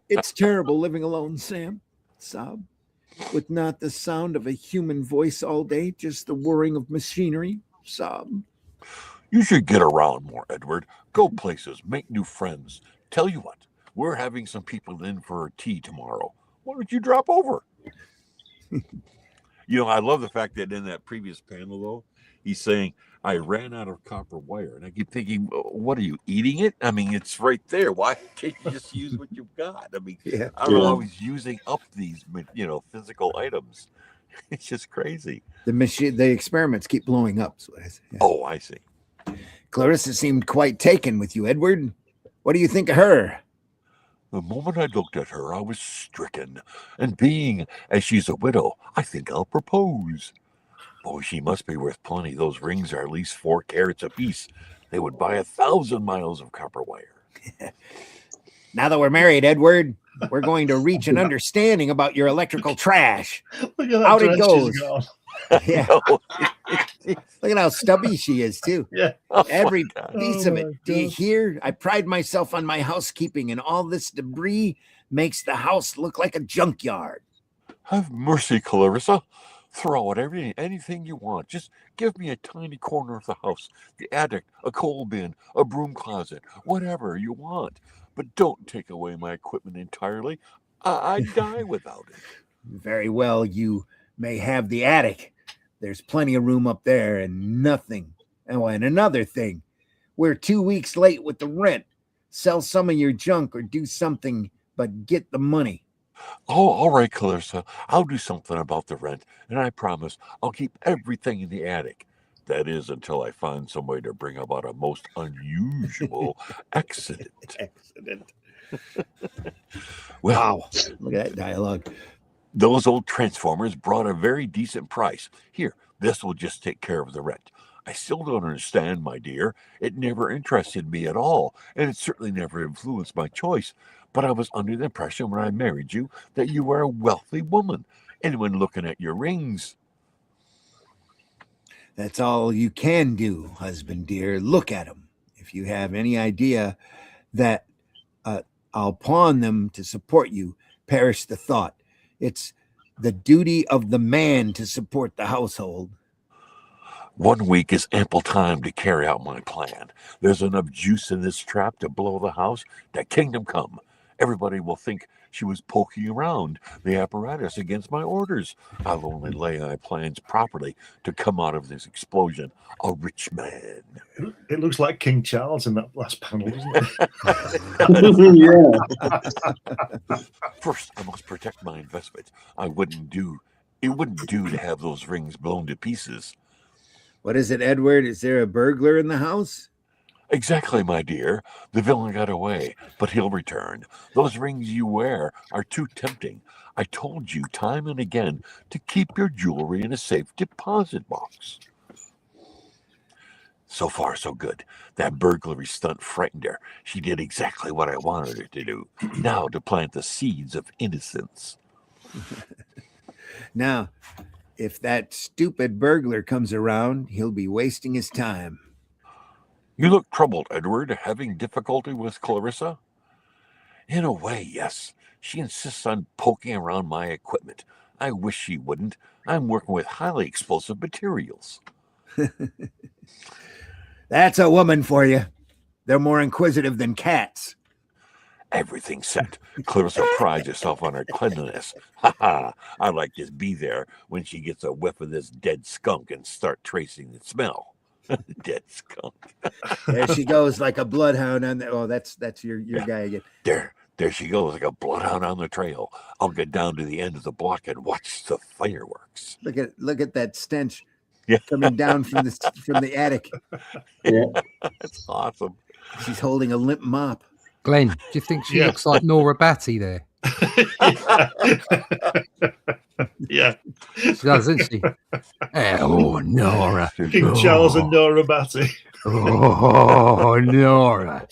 It's terrible living alone, Sam. Sob. With not the sound of a human voice all day, just the whirring of machinery. Sob. You should get around more, Edward. Go places, make new friends. Tell you what, we're having some people in for tea tomorrow. Why don't you drop over? You know, I love the fact that in that previous panel, though, he's saying, I ran out of copper wire. And I keep thinking, what are you, eating it? I mean, it's right there. Why can't you just use what you've got? I mean, I don't know how he's using up these, physical items. It's just crazy. The experiments keep blowing up. So yeah. Oh, I see. Clarissa seemed quite taken with you, Edward. What do you think of her? The moment I looked at her, I was stricken. And being as she's a widow, I think I'll propose. Boy, she must be worth plenty. Those rings are at least 4 carats apiece. They would buy 1,000 miles of copper wire. Now that we're married, Edward, we're going to reach an understanding about your electrical trash. Look at that Out it dress she's goes. got. Yeah. Look at how stubby she is, too. Yeah. Every piece of it. my Do you God. hear? I pride myself on my housekeeping, and all this debris makes the house look like a junkyard. Have mercy, Clarissa. Throw out anything you want. Just give me a tiny corner of the house, the attic, a coal bin, a broom closet, whatever you want. But don't take away my equipment entirely. I'd die without it. Very well, you may have the attic. There's plenty of room up there and nothing. Oh, and another thing. We're 2 weeks late with the rent. Sell some of your junk or do something, but get the money. Oh, all right, Clarissa. I'll do something about the rent, and I promise I'll keep everything in the attic. That is, until I find some way to bring about a most unusual accident. Well, Wow. Look at that dialogue. those old transformers brought a very decent price. Here, this will just take care of the rent. I still don't understand, my dear. It never interested me at all, and it certainly never influenced my choice. But I was under the impression when I married you that you were a wealthy woman. Anyone looking at your rings. That's all you can do, husband dear. Look at them. If you have any idea that I'll pawn them to support you, perish the thought. It's the duty of the man to support the household. 1 week is ample time to carry out my plan. There's enough juice in this trap to blow the house to kingdom come. Everybody will think she was poking around the apparatus against my orders. I'll only lay my plans properly to come out of this explosion a rich man. It looks like King Charles in that last panel, doesn't Yeah. First, I must protect my investment. It wouldn't do to have those rings blown to pieces. What is it, Edward? Is there a burglar in the house? Exactly, my dear. The villain got away, but he'll return. Those rings you wear are too tempting. I told you time and again to keep your jewelry in a safe deposit box. So far, so good. That burglary stunt frightened her. She did exactly what I wanted her to do. Now to plant the seeds of innocence. Now, if that stupid burglar comes around, he'll be wasting his time. You look troubled, Edward, having difficulty with Clarissa? In a way, yes. She insists on poking around my equipment. I wish she wouldn't. I'm working with highly explosive materials. That's a woman for you. They're more inquisitive than cats. Everything's set. Clarissa prides herself on her cleanliness. Ha ha! I'd like to be there when she gets a whiff of this dead skunk and start tracing the smell. Dead skunk. There she goes like a bloodhound on the. Oh, that's your guy again. There she goes like a bloodhound on the trail. I'll get down to the end of the block and watch the fireworks. Look at that stench Yeah. coming down from the attic. Yeah. That's awesome. She's holding a limp mop. Glenn, do you think she Yeah. looks like Nora Batty there? Yeah. She does, doesn't she? Oh, Nora. King Charles and Nora Batty. Oh, Nora.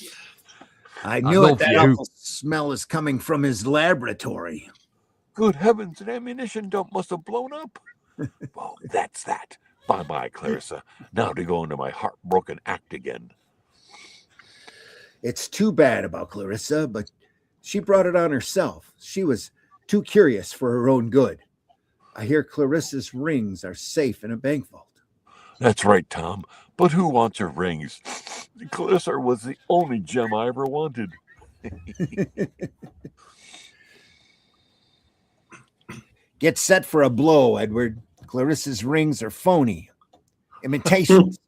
I I knew it. love That you. awful smell is coming from his laboratory. Good heavens, an ammunition dump must have blown up. Well, that's that. Bye-bye, Clarissa. Now to go into my heartbroken act again. It's too bad about Clarissa, but she brought it on herself. She was too curious for her own good. I hear Clarissa's rings are safe in a bank vault. That's right, Tom. But who wants her rings? Clarissa was the only gem I ever wanted. Get set for a blow, Edward. Clarissa's rings are phony. Imitations.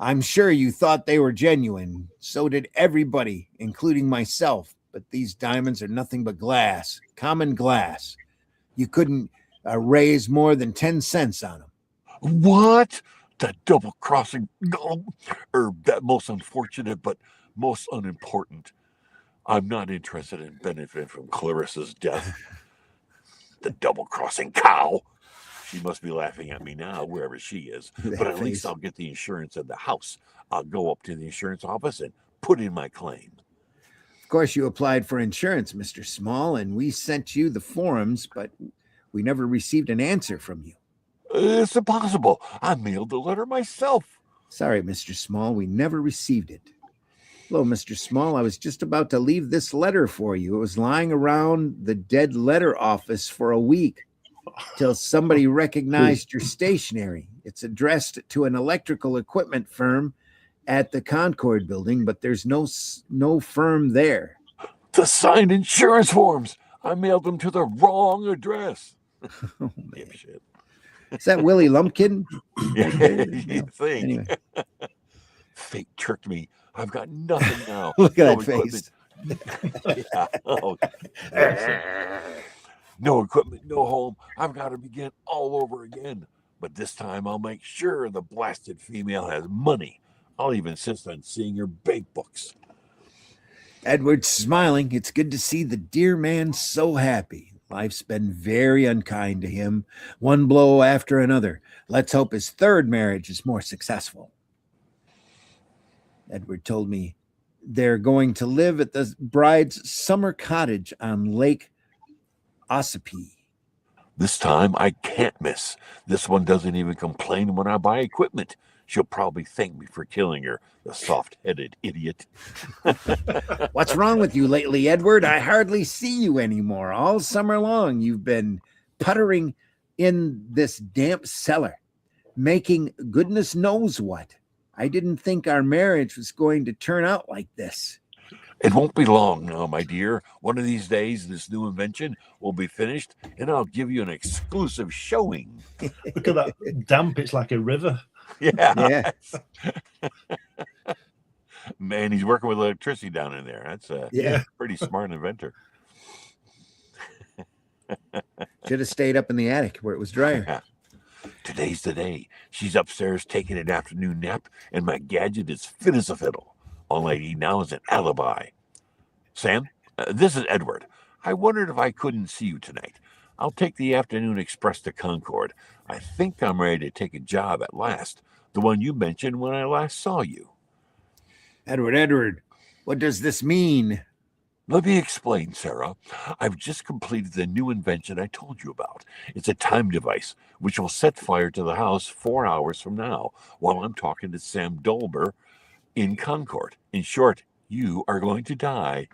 I'm sure you thought they were genuine. So did everybody, including myself. But these diamonds are nothing but glass, common glass. You couldn't raise more than 10 cents on them. What? That double-crossing... that most unfortunate but most unimportant. I'm not interested in benefiting from Clarissa's death. The double-crossing cow. She must be laughing at me now, wherever she is. But at least I'll get the insurance of the house. I'll go up to the insurance office and put in my claim. Of course, you applied for insurance, Mr. Small, and we sent you the forms, but we never received an answer from you. It's impossible. I mailed the letter myself. Sorry, Mr. Small, we never received it. Hello, Mr. Small. I was just about to leave this letter for you. It was lying around the dead letter office for a week till somebody recognized your stationery. It's addressed to an electrical equipment firm at the Concord building, but there's no firm there. The signed insurance forms. I mailed them to the wrong address. Oh, man. Dipshit. Is that Willie Lumpkin? Yeah, No. you think. Anyway, Fate tricked me. I've got nothing now. look at No that face. Yeah. Oh, listen. No equipment, no home. I've got to begin all over again. But this time I'll make sure the blasted female has money. I'll even insist on seeing her bank books. Edward's smiling. It's good to see the dear man so happy. Life's been very unkind to him, one blow after another. Let's hope his third marriage is more successful. Edward told me they're going to live at the bride's summer cottage on Lake Ossipee. This time I can't miss. This one doesn't even complain when I buy equipment. She'll probably thank me for killing her, the soft-headed idiot. What's wrong with you lately, Edward? I hardly see you anymore. All summer long, you've been puttering in this damp cellar, making goodness knows what. I didn't think our marriage was going to turn out like this. It won't be long now, my dear. One of these days, this new invention will be finished, and I'll give you an exclusive showing. Look at that damp. It's like a river. Yeah. Man, he's working with electricity down in there. That's a pretty smart inventor. Should have stayed up in the attic where it was drier. Today's the day. She's upstairs taking an afternoon nap, and my gadget is fit as a fiddle. All I need now is an alibi. Sam, this is Edward. I wondered if I couldn't see you tonight. I'll take the afternoon express to Concord. I think I'm ready to take a job at last, the one you mentioned when I last saw you. Edward, what does this mean? Let me explain, Sarah. I've just completed the new invention I told you about. It's a time device, which will set fire to the house 4 hours from now, while I'm talking to Sam Dolber in Concord. In short, you are going to die.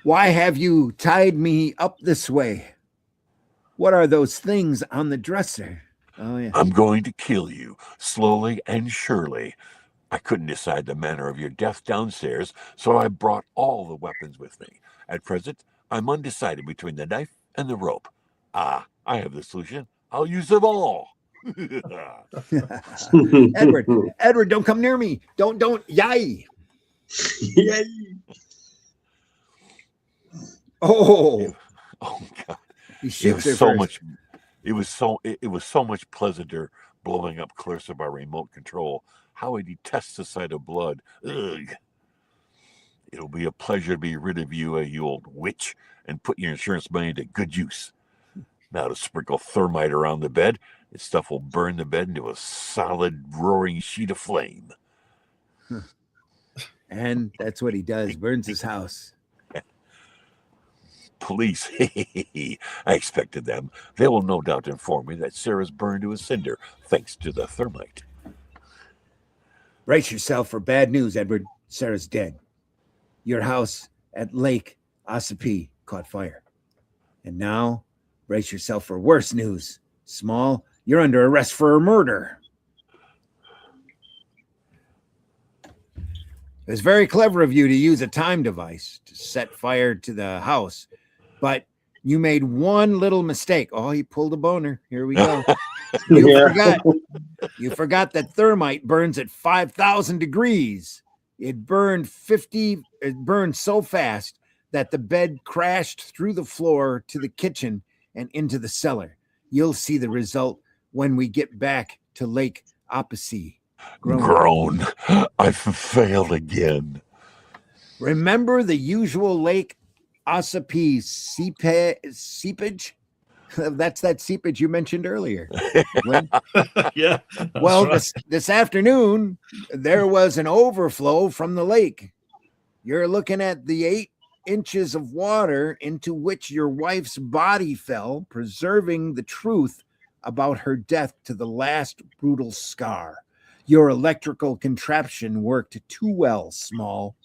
Why have you tied me up this way? What are those things on the dresser? Oh, yeah. I'm going to kill you, slowly and surely. I couldn't decide the manner of your death downstairs, so I brought all the weapons with me. At present, I'm undecided between the knife and the rope. I have the solution. I'll use them all. Edward, don't come near me. Don't, yay. Yay. Oh God. It was so much pleasanter blowing up Clarissa by remote control. How I detest the sight of blood. Ugh. It'll be a pleasure to be rid of you, you old witch, and put your insurance money to good use. Now to sprinkle thermite around the bed. This stuff will burn the bed into a solid, roaring sheet of flame. And that's what he does, burns his house. Police, I expected them. They will no doubt inform me that Sarah's burned to a cinder, thanks to the thermite. Brace yourself for bad news, Edward. Sarah's dead. Your house at Lake Ossipee caught fire. And now, brace yourself for worse news. Small, you're under arrest for a murder. It was very clever of you to use a time device to set fire to the house, but you made one little mistake. Oh, he pulled a boner. Here we go. You forgot that thermite burns at 5,000 degrees. It burned so fast that the bed crashed through the floor to the kitchen and into the cellar. You'll see the result when we get back to Lake Ossipee. Groan. I've failed again. Remember the usual Lake Ossipee seepage? That's that seepage you mentioned earlier. Yeah. Well, right. this afternoon, there was an overflow from the lake. You're looking at the 8 inches of water into which your wife's body fell, preserving the truth about her death to the last brutal scar. Your electrical contraption worked too well, Small.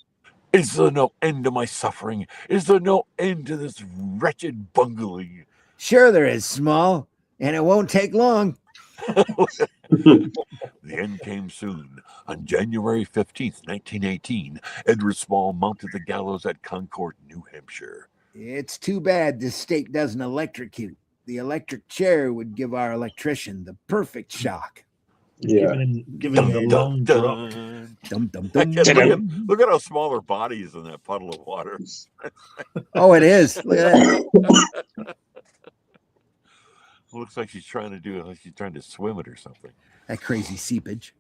Is there no end to my suffering? Is there no end to this wretched bungling? Sure there is, Small, and it won't take long. The end came soon. On January 15th, 1918, Edward Small mounted the gallows at Concord, New Hampshire. It's too bad this state doesn't electrocute. The electric chair would give our electrician the perfect shock. Yeah. Giving him a long drop. Look at how small her body is in that puddle of water. Oh, it is. Look at that. Looks like she's trying to swim it or something. That crazy seepage.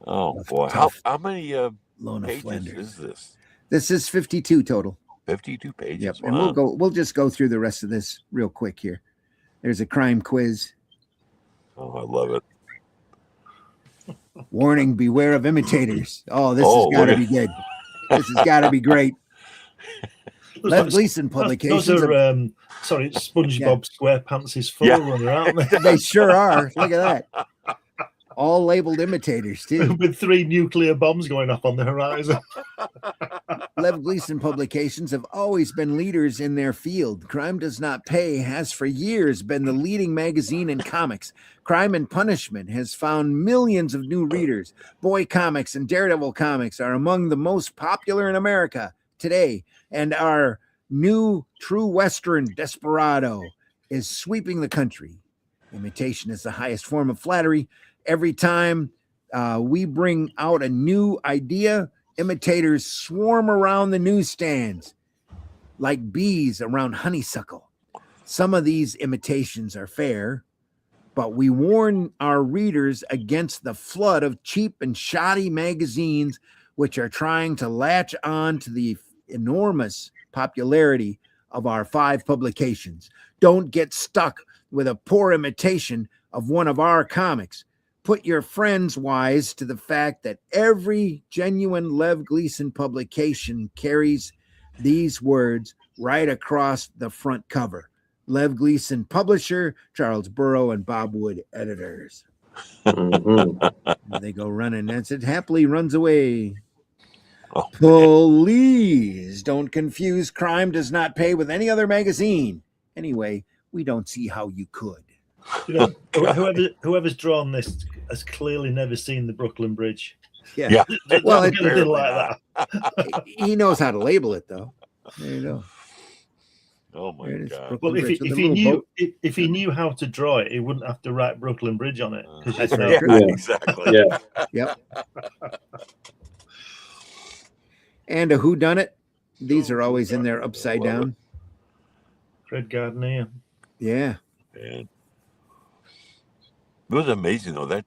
Oh boy. How many pages Flanders. is this? This is 52 total. 52 pages. Yep. Wow. And we'll just go through the rest of this real quick here. There's a crime quiz. Oh, I love it. Warning, beware of imitators. Oh, this has got to be good. This has got to be great. Lev Gleason publications. Those are, sorry, SpongeBob SquarePants' forerunner, aren't they? They sure are. Look at that. All labeled imitators, too. With 3 nuclear bombs going off on the horizon. Lev Gleason publications have always been leaders in their field. Crime Does Not Pay has for years been the leading magazine in comics. Crime and Punishment has found millions of new readers. Boy Comics and Daredevil Comics are among the most popular in America today. And our new true Western Desperado is sweeping the country. Imitation is the highest form of flattery. Every time we bring out a new idea, imitators swarm around the newsstands like bees around honeysuckle. Some of these imitations are fair, but we warn our readers against the flood of cheap and shoddy magazines which are trying to latch on to the enormous popularity of our 5 publications. Don't get stuck with a poor imitation of one of our comics. Put your friends wise to the fact that every genuine Lev Gleason publication carries these words right across the front cover. Lev Gleason publisher, Charles Burrow and Bob Wood editors. They go running. That's it. Happily runs away. Oh, Please don't confuse Crime Does Not Pay with any other magazine. Anyway, we don't see how you could. You know, whoever's drawn this has clearly never seen the Brooklyn Bridge. Yeah. Well, It didn't like that. He knows how to label it, though. There you go. Oh my There it is, God. Brooklyn Well, Bridge with a little boat. if he knew how to draw it, he wouldn't have to write Brooklyn Bridge on it. 'Cause That's you know, right. Yeah, exactly. Yeah. Yep. And a whodunit. These are always in there upside down. Fred Gardner. Yeah. Man. It was amazing though that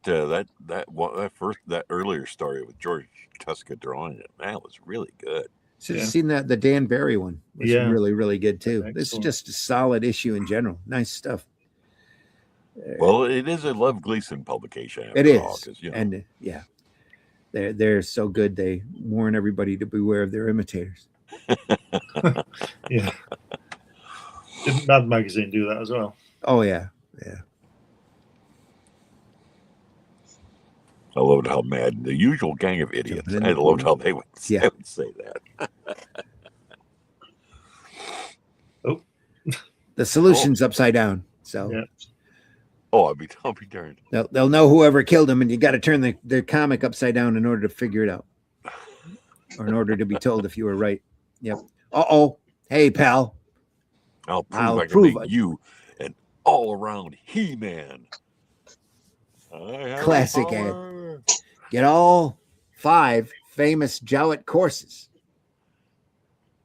earlier story with George Tuska drawing it. Man, it was really good. Should Yeah. have seen that the Dan Barry one. Was Yeah. really, really good too. This is Excellent. just a solid issue in general. Nice stuff. Well, it is a Lev Gleason publication. It after all, is. 'cause, you know, And yeah. They're so good they warn everybody to beware of their imitators. Yeah. Didn't Mad Magazine do that as well? Oh yeah. Yeah. I loved how mad the usual gang of idiots. Jumping in I the loved pool. how they would, Yeah. they would say that. Oh. The solution's upside down. So Yeah. Oh, I'll be darned. they'll know whoever killed him, and you got to turn the comic upside down in order to figure it out, or in order to be told if you were right. Yep. Uh-oh. Hey, pal. I'll I'll prove I can prove make it. you an all-around He-Man. Classic ad. Get all 5 famous Jowett courses.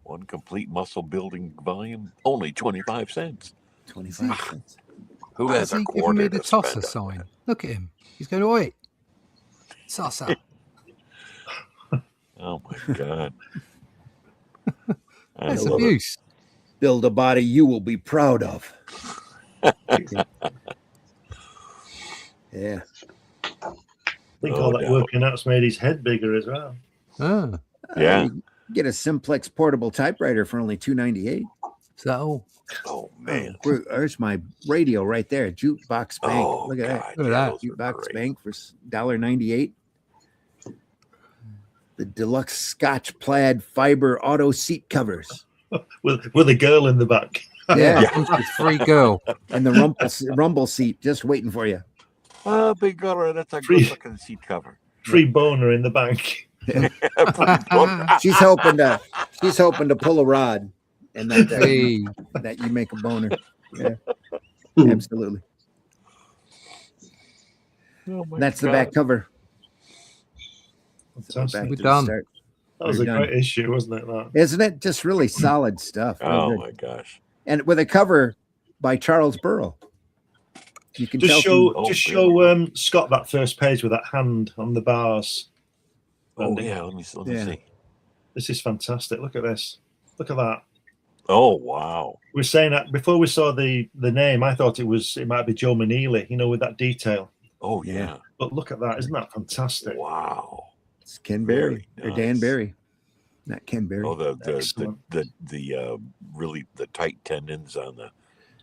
One complete muscle-building volume, only 25 cents. 25 cents. Who How's has a he giving quarter me the to spend tosser on sign? that? Look at him. He's going, oi, Sasa. Oh my God. I That's love it. abuse. Build a body you will be proud of. Yeah. I think Oh, all that no. working out's made his head bigger as well. Ah, Yeah. You get a Simplex portable typewriter for only $2.98. is that all? Oh man. There's my radio right there. Jukebox Bank. Oh, Look at that. God, Look at yeah, that. those are Jukebox great. Bank for $1.98. The deluxe Scotch plaid fiber auto seat covers. With a girl in the back. Yeah. Comes with free girl. And the rumble seat just waiting for you. Oh, big girl, that's a Free- good-looking seat cover. Free boner in the bank. She's hoping to pull a rod and Hey, that you make a boner. Yeah. Absolutely. Oh my That's the God. back cover. So Fantastic. back We're to the done. start. That was We're a done. great issue, wasn't it? That? Isn't it? Just really solid stuff. Real Oh good. my gosh. And with a cover by Charles Burrow. You can tell Just from- show Scott that first page with that hand on the bars. Oh Andy. yeah, let me Yeah. see. This is fantastic. Look at this. Look at that. Oh wow. We were saying that before we saw the name, I thought it might be Joe Maneely, with that detail. Oh Yeah. yeah. But look at that. Isn't that fantastic? Wow. It's Ken Barry Very or Dan nice. Barry. Not Ken Berry. Oh, Excellent. the really the tight tendons on the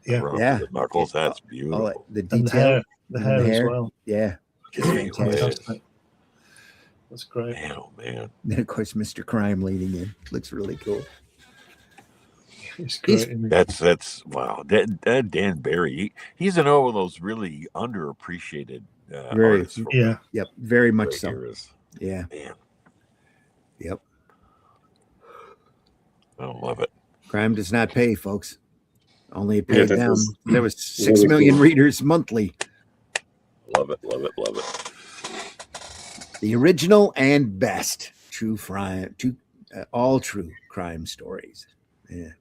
Yeah. run up Yeah. to the knuckles. That's All beautiful. the And the detail. hair, the and hair the as hair. well. Yeah. Just Gee fantastic. whiz. That's great. Man, oh man. Then of course Mr. Crime leading in. Looks really cool. It's great. isn't it? That's wow. That Dan Barry, he's another one of those really underappreciated Very- artists from Yeah. Yep. Very much great so. eras. Yeah. Man, Yep. I love it. Crime does not pay, folks. Only it Yeah, paid that down. was There was 6 really million cool. readers monthly. Love it. Love it. Love it. The original and best true crime, all true crime stories. Yeah.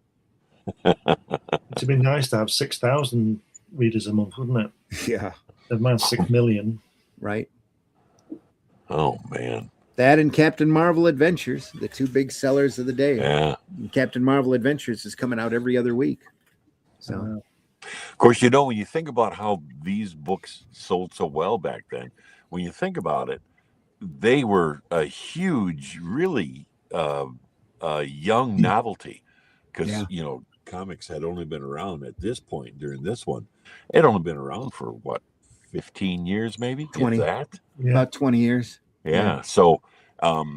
It'd be nice to have 6,000 readers a month, wouldn't it? Yeah. Never mind 6 million. Right. Oh man. That and Captain Marvel Adventures, the two big sellers of the day. Yeah. Captain Marvel Adventures is coming out every other week. So Of course, you know, when you think about how these books sold so well back then, when you think about it, they were a huge, really young novelty because, Yeah. you know, comics had only been around at this point during this one. It had only been around for what, 15 years, maybe? If 20. that? Yeah. about 20 years. Yeah. So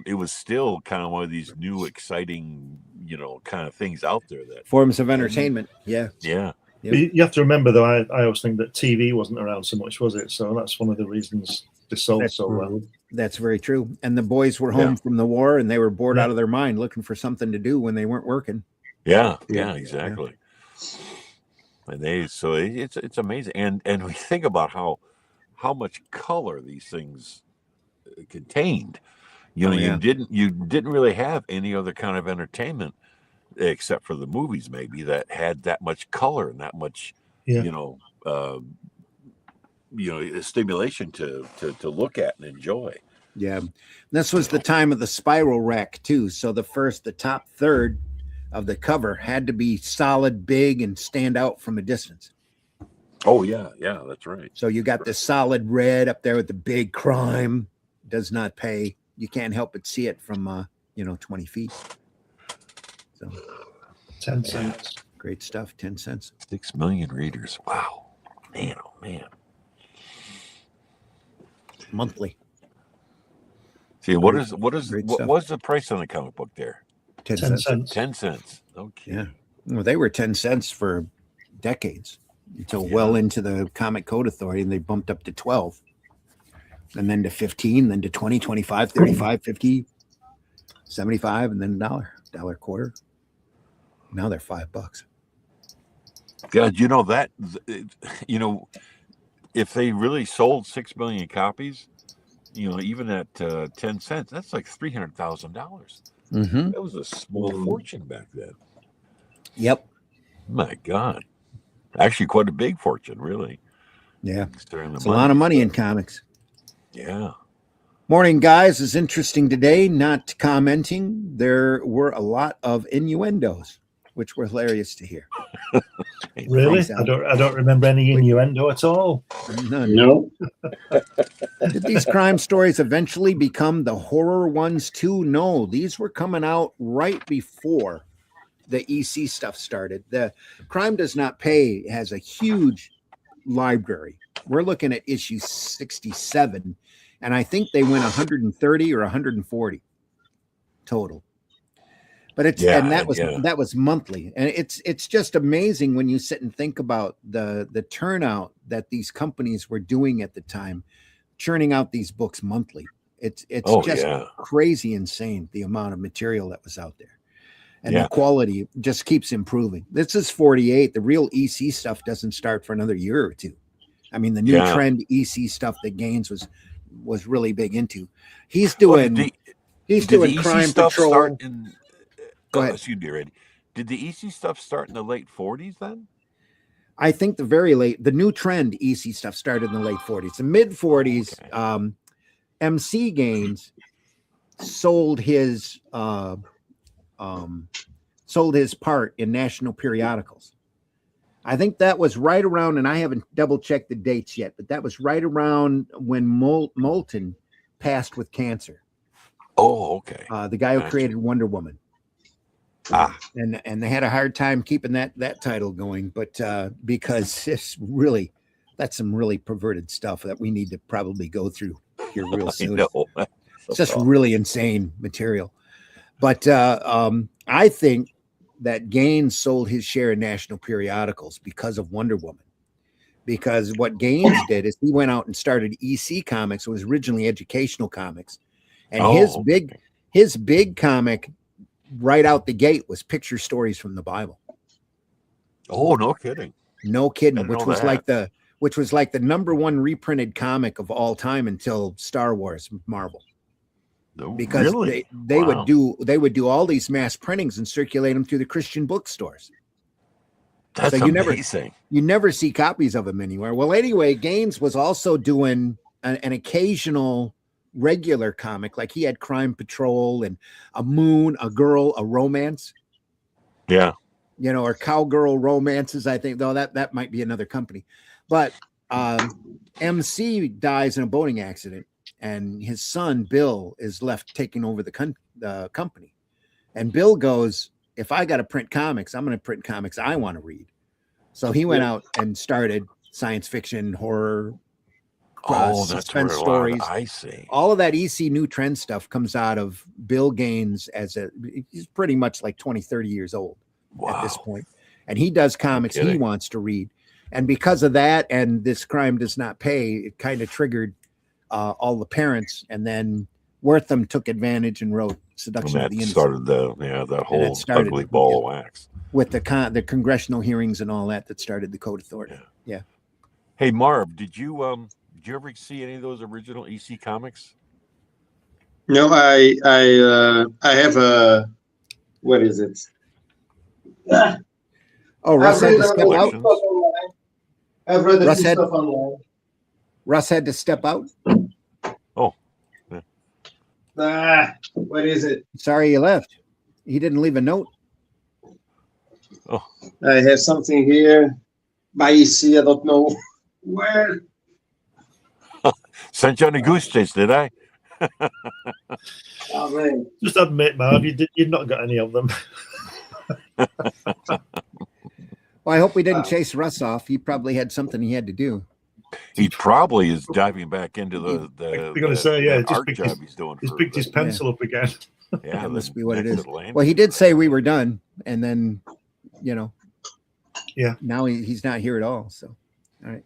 it was still kind of one of these new, exciting, you know, kind of things out there that, Forms of entertainment. Yeah. yeah. Yep. But you have to remember, though, I always think that TV wasn't around so much, was it? So that's one of the reasons they sold That's so well. That's very true. And the boys were home from the war and they were bored out of their mind looking for something to do when they weren't working. Yeah, exactly. And so it's amazing, and we think about how much color these things contained. You know, you didn't really have any other kind of entertainment except for the movies, maybe, that had that much color and that much, you know, stimulation to look at and enjoy. Yeah. This was the time of the spiral rack too. So the top third of the cover had to be solid, big, and stand out from a distance. Oh yeah, that's right. So you got this solid red up there with the big crime. Does not pay. You can't help but see it from 20 feet. So 10 cents. Great stuff. 10 cents. 6 million readers. Wow. Man, oh man. Monthly. See, what was the price on the comic book there? 10 cents. 10 cents. Okay. Yeah. Well, they were 10 cents for decades until well into the Comic Code Authority, and they bumped up to 12. And then to 15, then to 20, 25, 35, 50, 75, and then $1 quarter. Now they're $5. God, you know that, if they really sold 6 million copies, even at 10 cents, that's like $300,000. Mm-hmm. That was a small fortune back then. Yep. My God. Actually, quite a big fortune, really. Yeah. It's a lot of money in comics. Yeah. Morning, guys. Is interesting today. Not commenting. There were a lot of innuendos, which were hilarious to hear. Really? I don't remember any innuendo at all. None. No. Did these crime stories eventually become the horror ones too? No, these were coming out right before the EC stuff started. The Crime Does Not Pay has a huge library. We're looking at issue 67, and I think they went 130 or 140 total. But that was monthly, and it's just amazing when you sit and think about the turnout that these companies were doing at the time, churning out these books monthly. It's crazy insane the amount of material that was out there, and the quality just keeps improving. This is 48. The real EC stuff doesn't start for another year or two. I mean, the new trend EC stuff that Gaines was really big into. He's doing Crime Patrol. Go ahead. Excuse me, Randy. Did the EC stuff start in the late 40s then? I think the new trend EC stuff started in the late 40s. The mid 40s, okay. MC Gaines sold his part in national periodicals. I think that was right around, and I haven't double checked the dates yet, but that was right around when Moulton passed with cancer. Oh, okay. The guy who Gotcha. created Wonder Woman. Ah, And they had a hard time keeping that title going, but because that's some really perverted stuff that we need to probably go through here real I soon. know. It's just really insane material. But I think that Gaines sold his share of national periodicals because of Wonder Woman. Because what Gaines did is he went out and started EC Comics. It was originally Educational Comics, and his big comic right out the gate was picture stories from the Bible. Oh, no kidding. No kidding. Didn't Which know was that. like the #1 reprinted comic of all time until Star Wars Marvel. No, Because really? they Wow. would do all these mass printings and circulate them through the Christian bookstores. That's So amazing. You never see copies of them anywhere. Well, anyway, Gaines was also doing an occasional regular comic, like he had Crime Patrol and a Moon, a Girl, a Romance. Yeah. You know, or Cowgirl Romances, I think, though that might be another company. But MC dies in a boating accident, and his son, Bill, is left taking over the company. And Bill goes, if I got to print comics, I'm going to print comics I want to read. So he went out and started science fiction, horror, That's suspense where stories. I see. All of that EC New Trend stuff comes out of Bill Gaines he's pretty much like 20, 30 years old at this point. And he does comics he wants to read. And because of that, and This Crime Does Not Pay, it kind of triggered all the parents. And then Wortham took advantage and wrote Seduction of the Innocent. Started that whole ugly ball of wax. With the congressional hearings and all that started the Code Authority. Yeah. Hey, Marv, did you ever see any of those original EC comics? No, I have a, what is it? Oh, Russ had to step out. I've read a few stuff online. Russ had to step out. Oh. What is it? Sorry you left. He didn't leave a note. Oh. I have something here by EC. I don't know where. Sent you on a goose chase, did I? Oh, man. Just admit, Marv, you've not got any of them. Well, I hope we didn't chase Russ off. He probably had something he had to do. He probably is diving back into the We're going to say, yeah, just art picked job he's doing. He's picked his pencil up again. Yeah, that must be what it is. Well, he did say we were done, and then, yeah. Now he's not here at all. So, all right.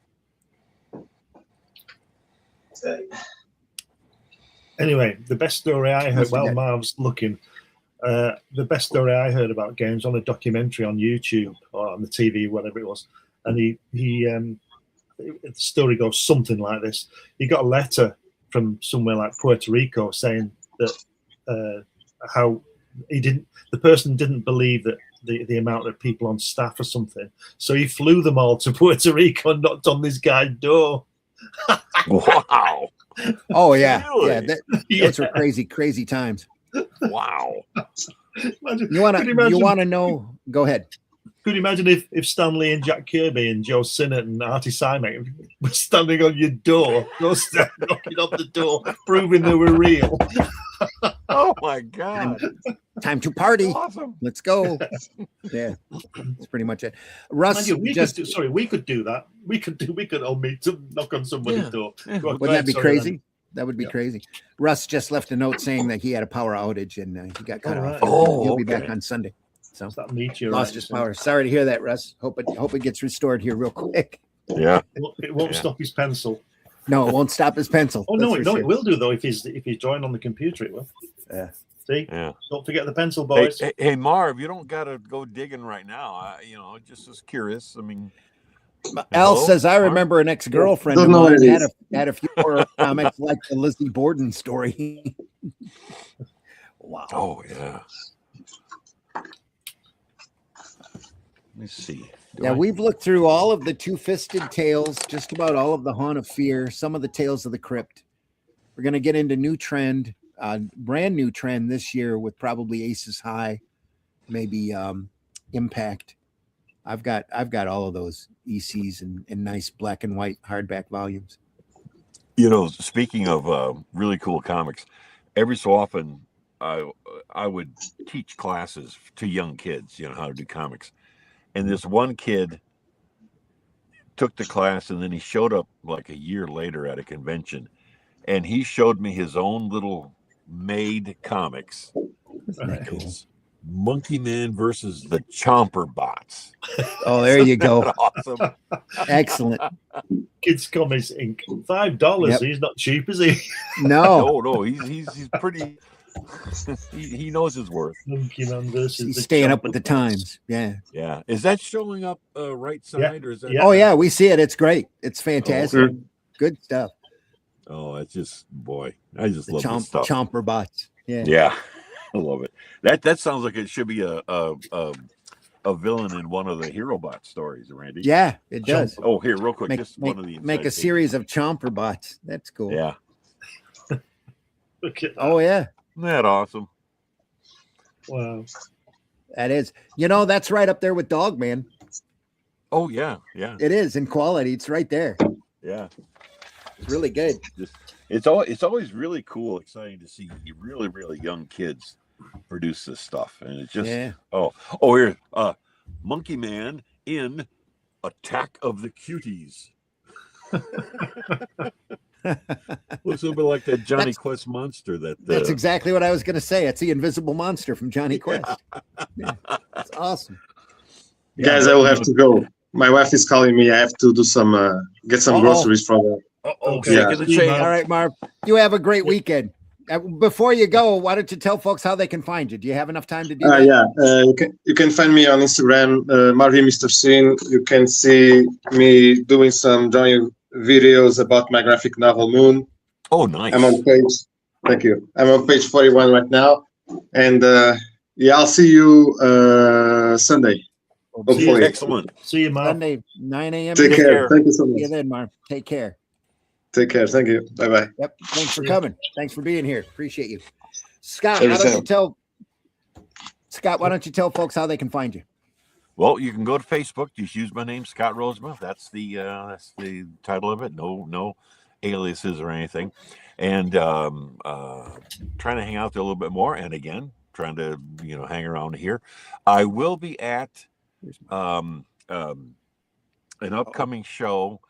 Anyway, the best story I heard while Marv's looking, the best story I heard about games on a documentary on YouTube or on the TV, whatever it was, and the story goes something like this: he got a letter from somewhere like Puerto Rico saying that how the person didn't believe that the amount of people on staff or something, so he flew them all to Puerto Rico and knocked on this guy's door. Wow. Oh yeah, Really? Those are crazy times. Wow. You want to know? Go ahead. Could you imagine if Stan Lee and Jack Kirby and Joe Sinnott and Artie Simek were standing on your door, knocking on the door, proving they were real? Oh my God! Time to party! Awesome. Let's go. Yeah, that's pretty much it. Russ, we could do that. We could all meet to knock on somebody's door. Wouldn't that be crazy? That would be crazy. Russ just left a note saying that he had a power outage and he got cut off. He'll be back on Sunday. So lost his power. Sorry to hear that, Russ. Hope it gets restored here real quick. Yeah. It won't stop his pencil. No, it won't stop his pencil. Oh no, it will do though. If he's drawing on the computer, it will. Yeah. See? Yeah. Don't forget the pencil, boys. Hey, Marv, you don't gotta go digging right now. Just as curious. I mean, Al says, I remember an ex-girlfriend of mine had a few horror comics like the Lizzie Borden story. Wow. Oh yeah. Let me see. We've looked through all of the Two-Fisted Tales, just about all of the Haunt of Fear, some of the Tales of the Crypt. We're going to get into new trend, brand new trend this year with probably Aces High, maybe Impact. I've got all of those ECs in nice black and white hardback volumes. Speaking of really cool comics, every so often I would teach classes to young kids, how to do comics. And this one kid took the class, and then he showed up like a year later at a convention, and he showed me his own little made comics. Isn't that cool? It's Monkey Man versus the Chomper Bots. Oh, there you go. Awesome. Excellent. Kids Comics Inc. $5. Yep. He's not cheap, is he? No, No, he's pretty. he knows his worth. Monkey Man versus he's the staying up with Chomper the Bots. times. Yeah. Yeah. Is that showing up right side or is that? Yeah. Oh yeah, we see it. It's great. It's fantastic. Good stuff. Oh, it's just boy, I just The love this stuff. Chomper Bots. Yeah. Yeah, I love it. That sounds like it should be a villain in one of the Hero Bot stories, Randy. Yeah, it does. Oh, here, real quick, just one of the Make a inside series of Chomper Bots. That's cool. pages. Yeah, Look at that. Oh yeah, isn't that awesome? Wow. that is. That's right up there with Dogman. Oh yeah, yeah, It is in quality. It's right there. yeah. It's really good. It's always really cool, exciting to see really, really young kids produce this stuff, and it's just Yeah. oh here, Monkey Man in Attack of the Cuties. Looks a little bit like that Johnny Quest monster. That's exactly what I was going to say. It's the invisible monster from Johnny Quest. Yeah, it's awesome. Guys, I will have to go. My wife is calling me. I have to do some get some groceries from her. Okay. Shake of the chain. All right, Marv. You have a great weekend. Before you go, why don't you tell folks how they can find you? Do you have enough time to do that? Yeah, you can find me on Instagram, Marvin Mr. Scene. You can see me doing some drawing videos about my graphic novel Moon. Oh, nice. I'm on page. Thank you. I'm on page 41 right now, and I'll see you Sunday. Hopefully. Excellent. See you, Mark. Sunday, 9 a.m. Take care. Thank you so See you much. then, Marv. Take care. Take care. Thank you. Bye bye. Yep. Thanks for coming. Thanks for being here. Appreciate you. Scott, Every why don't you time. tell folks how they can find you? Well, you can go to Facebook. Just use my name, Scott Rosemouth. That's the title of it. No aliases or anything. And trying to hang out there a little bit more. And again, trying to hang around here. I will be at an upcoming show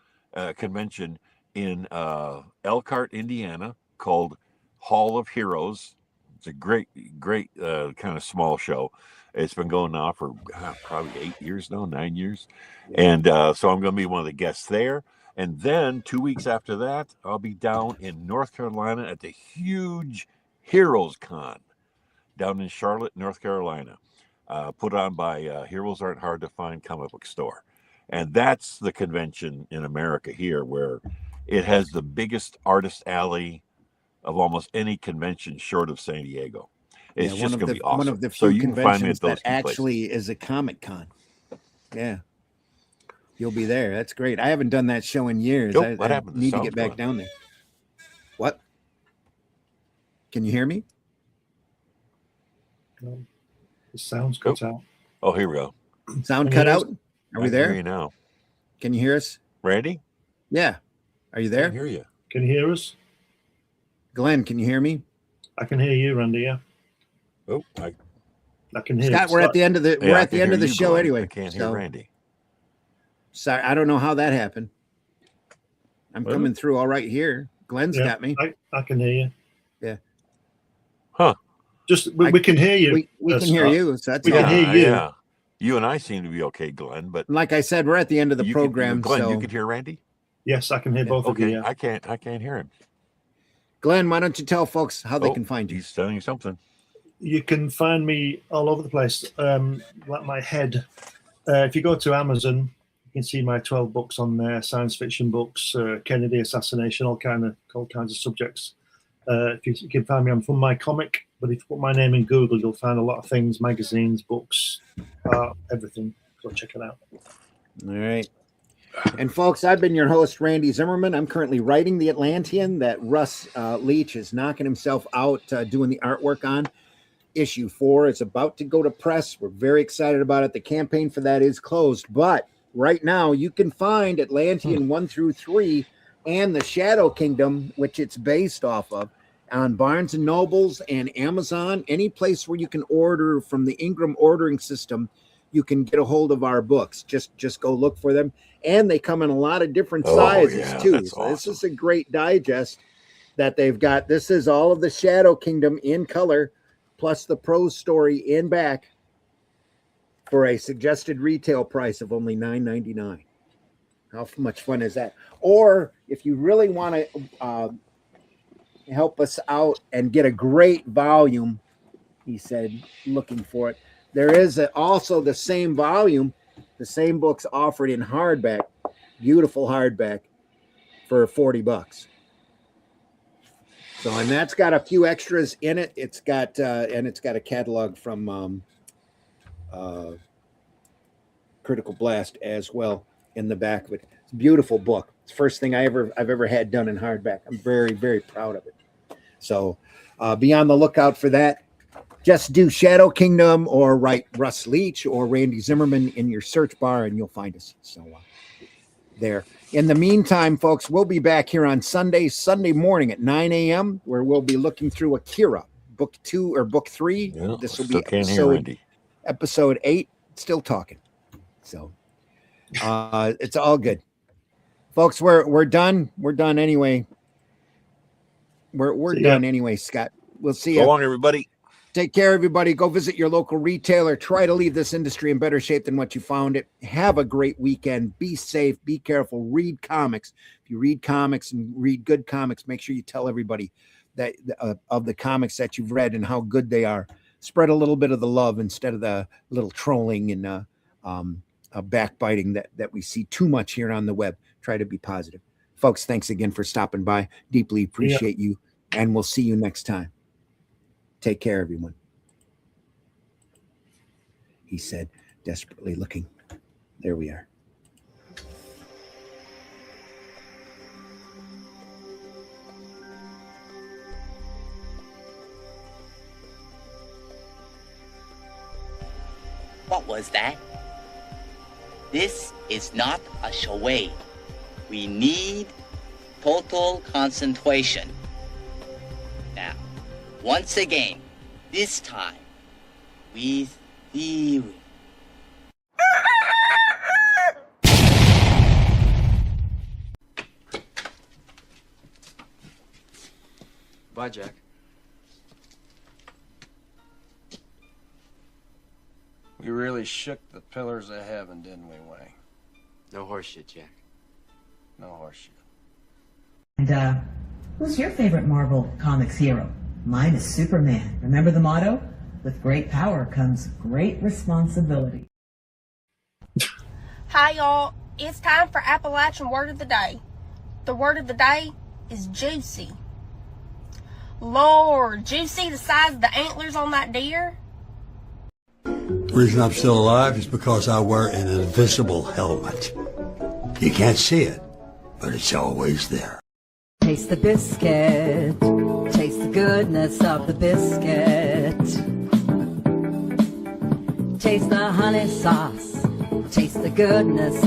convention in Elkhart, Indiana, called Hall of Heroes. It's a great kind of small show. It's been going now for probably 8 years now, 9 years. And so I'm going to be one of the guests there. And then 2 weeks after that, I'll be down in North Carolina at the huge Heroes Con down in Charlotte, North Carolina, put on by Heroes Aren't Hard to Find comic book store. And that's the convention in America here where it has the biggest artist alley of almost any convention short of San Diego. It's just going to be awesome. One of the so few you can find me at conventions those that actually is a Comic Con. Yeah. You'll be there. That's great. I haven't done that show in years. Nope, what happened? The need to sound's get back gone. down there. What? Can you hear me? The sound's cut out. Oh, here we go. Sound Can cut you hear out? us? Are we I can hear there? you now. Can you hear us? Randy? Yeah. Are you I there? can hear you. Can you hear us? Glenn, can you hear me? I can hear you, Randy. Yeah, Oh, I can hear Scott, you. we're at the end of the yeah, we're I at the can end hear of the you, show Glenn. anyway. I can't hear so- Randy. Sorry, I don't know how that happened. I'm Well, coming through all right here. Glenn's Yeah, got me. I can hear you. Yeah. Huh. Just we can hear you. We can Scott. hear you. So that's We all. can hear you. Yeah. You and I seem to be okay, Glenn, but Like I said, we're at the end of the you program. Glenn, so you could hear Randy? Yes, I can hear both of Okay, you. Yeah. I can't hear him. Glenn, why don't you tell folks how they Oh, can find you? He's telling you something. You can find me all over the place, like my head. If you go to Amazon, you can see my 12 books on there, science fiction books, Kennedy assassination, all kinds of subjects. If you can find me on From My Comic, but if you put my name in Google, you'll find a lot of things, magazines, books, everything. Go check it out. All right. And folks, I've been your host, Randy Zimmerman. I'm currently writing The Atlantean that Russ Leach is knocking himself out doing the artwork on. Issue 4 is about to go to press. We're very excited about it. The campaign for that is closed, but right now you can find Atlantean 1 through 3 and the Shadow Kingdom, which it's based off of, on Barnes and Nobles and Amazon, any place where you can order from the Ingram ordering system, you can get a hold of our books. Just go look for them. And they come in a lot of different sizes too. That's So this awesome. is a great digest that they've got. This is all of the Shadow Kingdom in color, plus the prose story in back for a suggested retail price of only $9.99. How much fun is that? Or if you really want to help us out and get a great volume, he said, looking for it. There is also the same volume, the same books offered in hardback, beautiful hardback for $40. So, and that's got a few extras in it. It's got and it's got a catalog from Critical Blast as well in the back of it. It's a beautiful book. It's the first thing I've ever had done in hardback. I'm very, very proud of it. So be on the lookout for that. Just do Shadow Kingdom or write Russ Leach or Randy Zimmerman in your search bar and you'll find us. So there. In the meantime, folks, we'll be back here on Sunday morning at 9 a.m. where we'll be looking through Akira, book 2 or book 3. Yeah, this will still be can't hear Randy. episode 8. Still talking. So it's all good. Folks, we're done. We're done anyway. We're done anyway, Scott. We'll see you. So long, everybody. Take care, everybody. Go visit your local retailer. Try to leave this industry in better shape than what you found it. Have a great weekend. Be safe. Be careful. Read comics. If you read comics and read good comics, make sure you tell everybody that of the comics that you've read and how good they are. Spread a little bit of the love instead of the little trolling and backbiting that we see too much here on the web. Try to be positive. Folks, thanks again for stopping by. Deeply appreciate you, and we'll see you next time. Take care, everyone. He said, desperately looking. There we are. What was that? This is not a charade. We need total concentration. Now, once again, this time, with the... Bye, Jack. We really shook the pillars of heaven, didn't we, Wayne? No horseshit, Jack. No horseshit. And, who's your favorite Marvel Comics hero? Mine is Superman. Remember the motto? With great power comes great responsibility. Hi, y'all. It's time for Appalachian Word of the Day. The word of the day is juicy. Lord, juicy the size of the antlers on that deer? The reason I'm still alive is because I wear an invisible helmet. You can't see it, but it's always there. Taste the biscuit. Taste the goodness of the biscuit. Taste the honey sauce. Taste the goodness of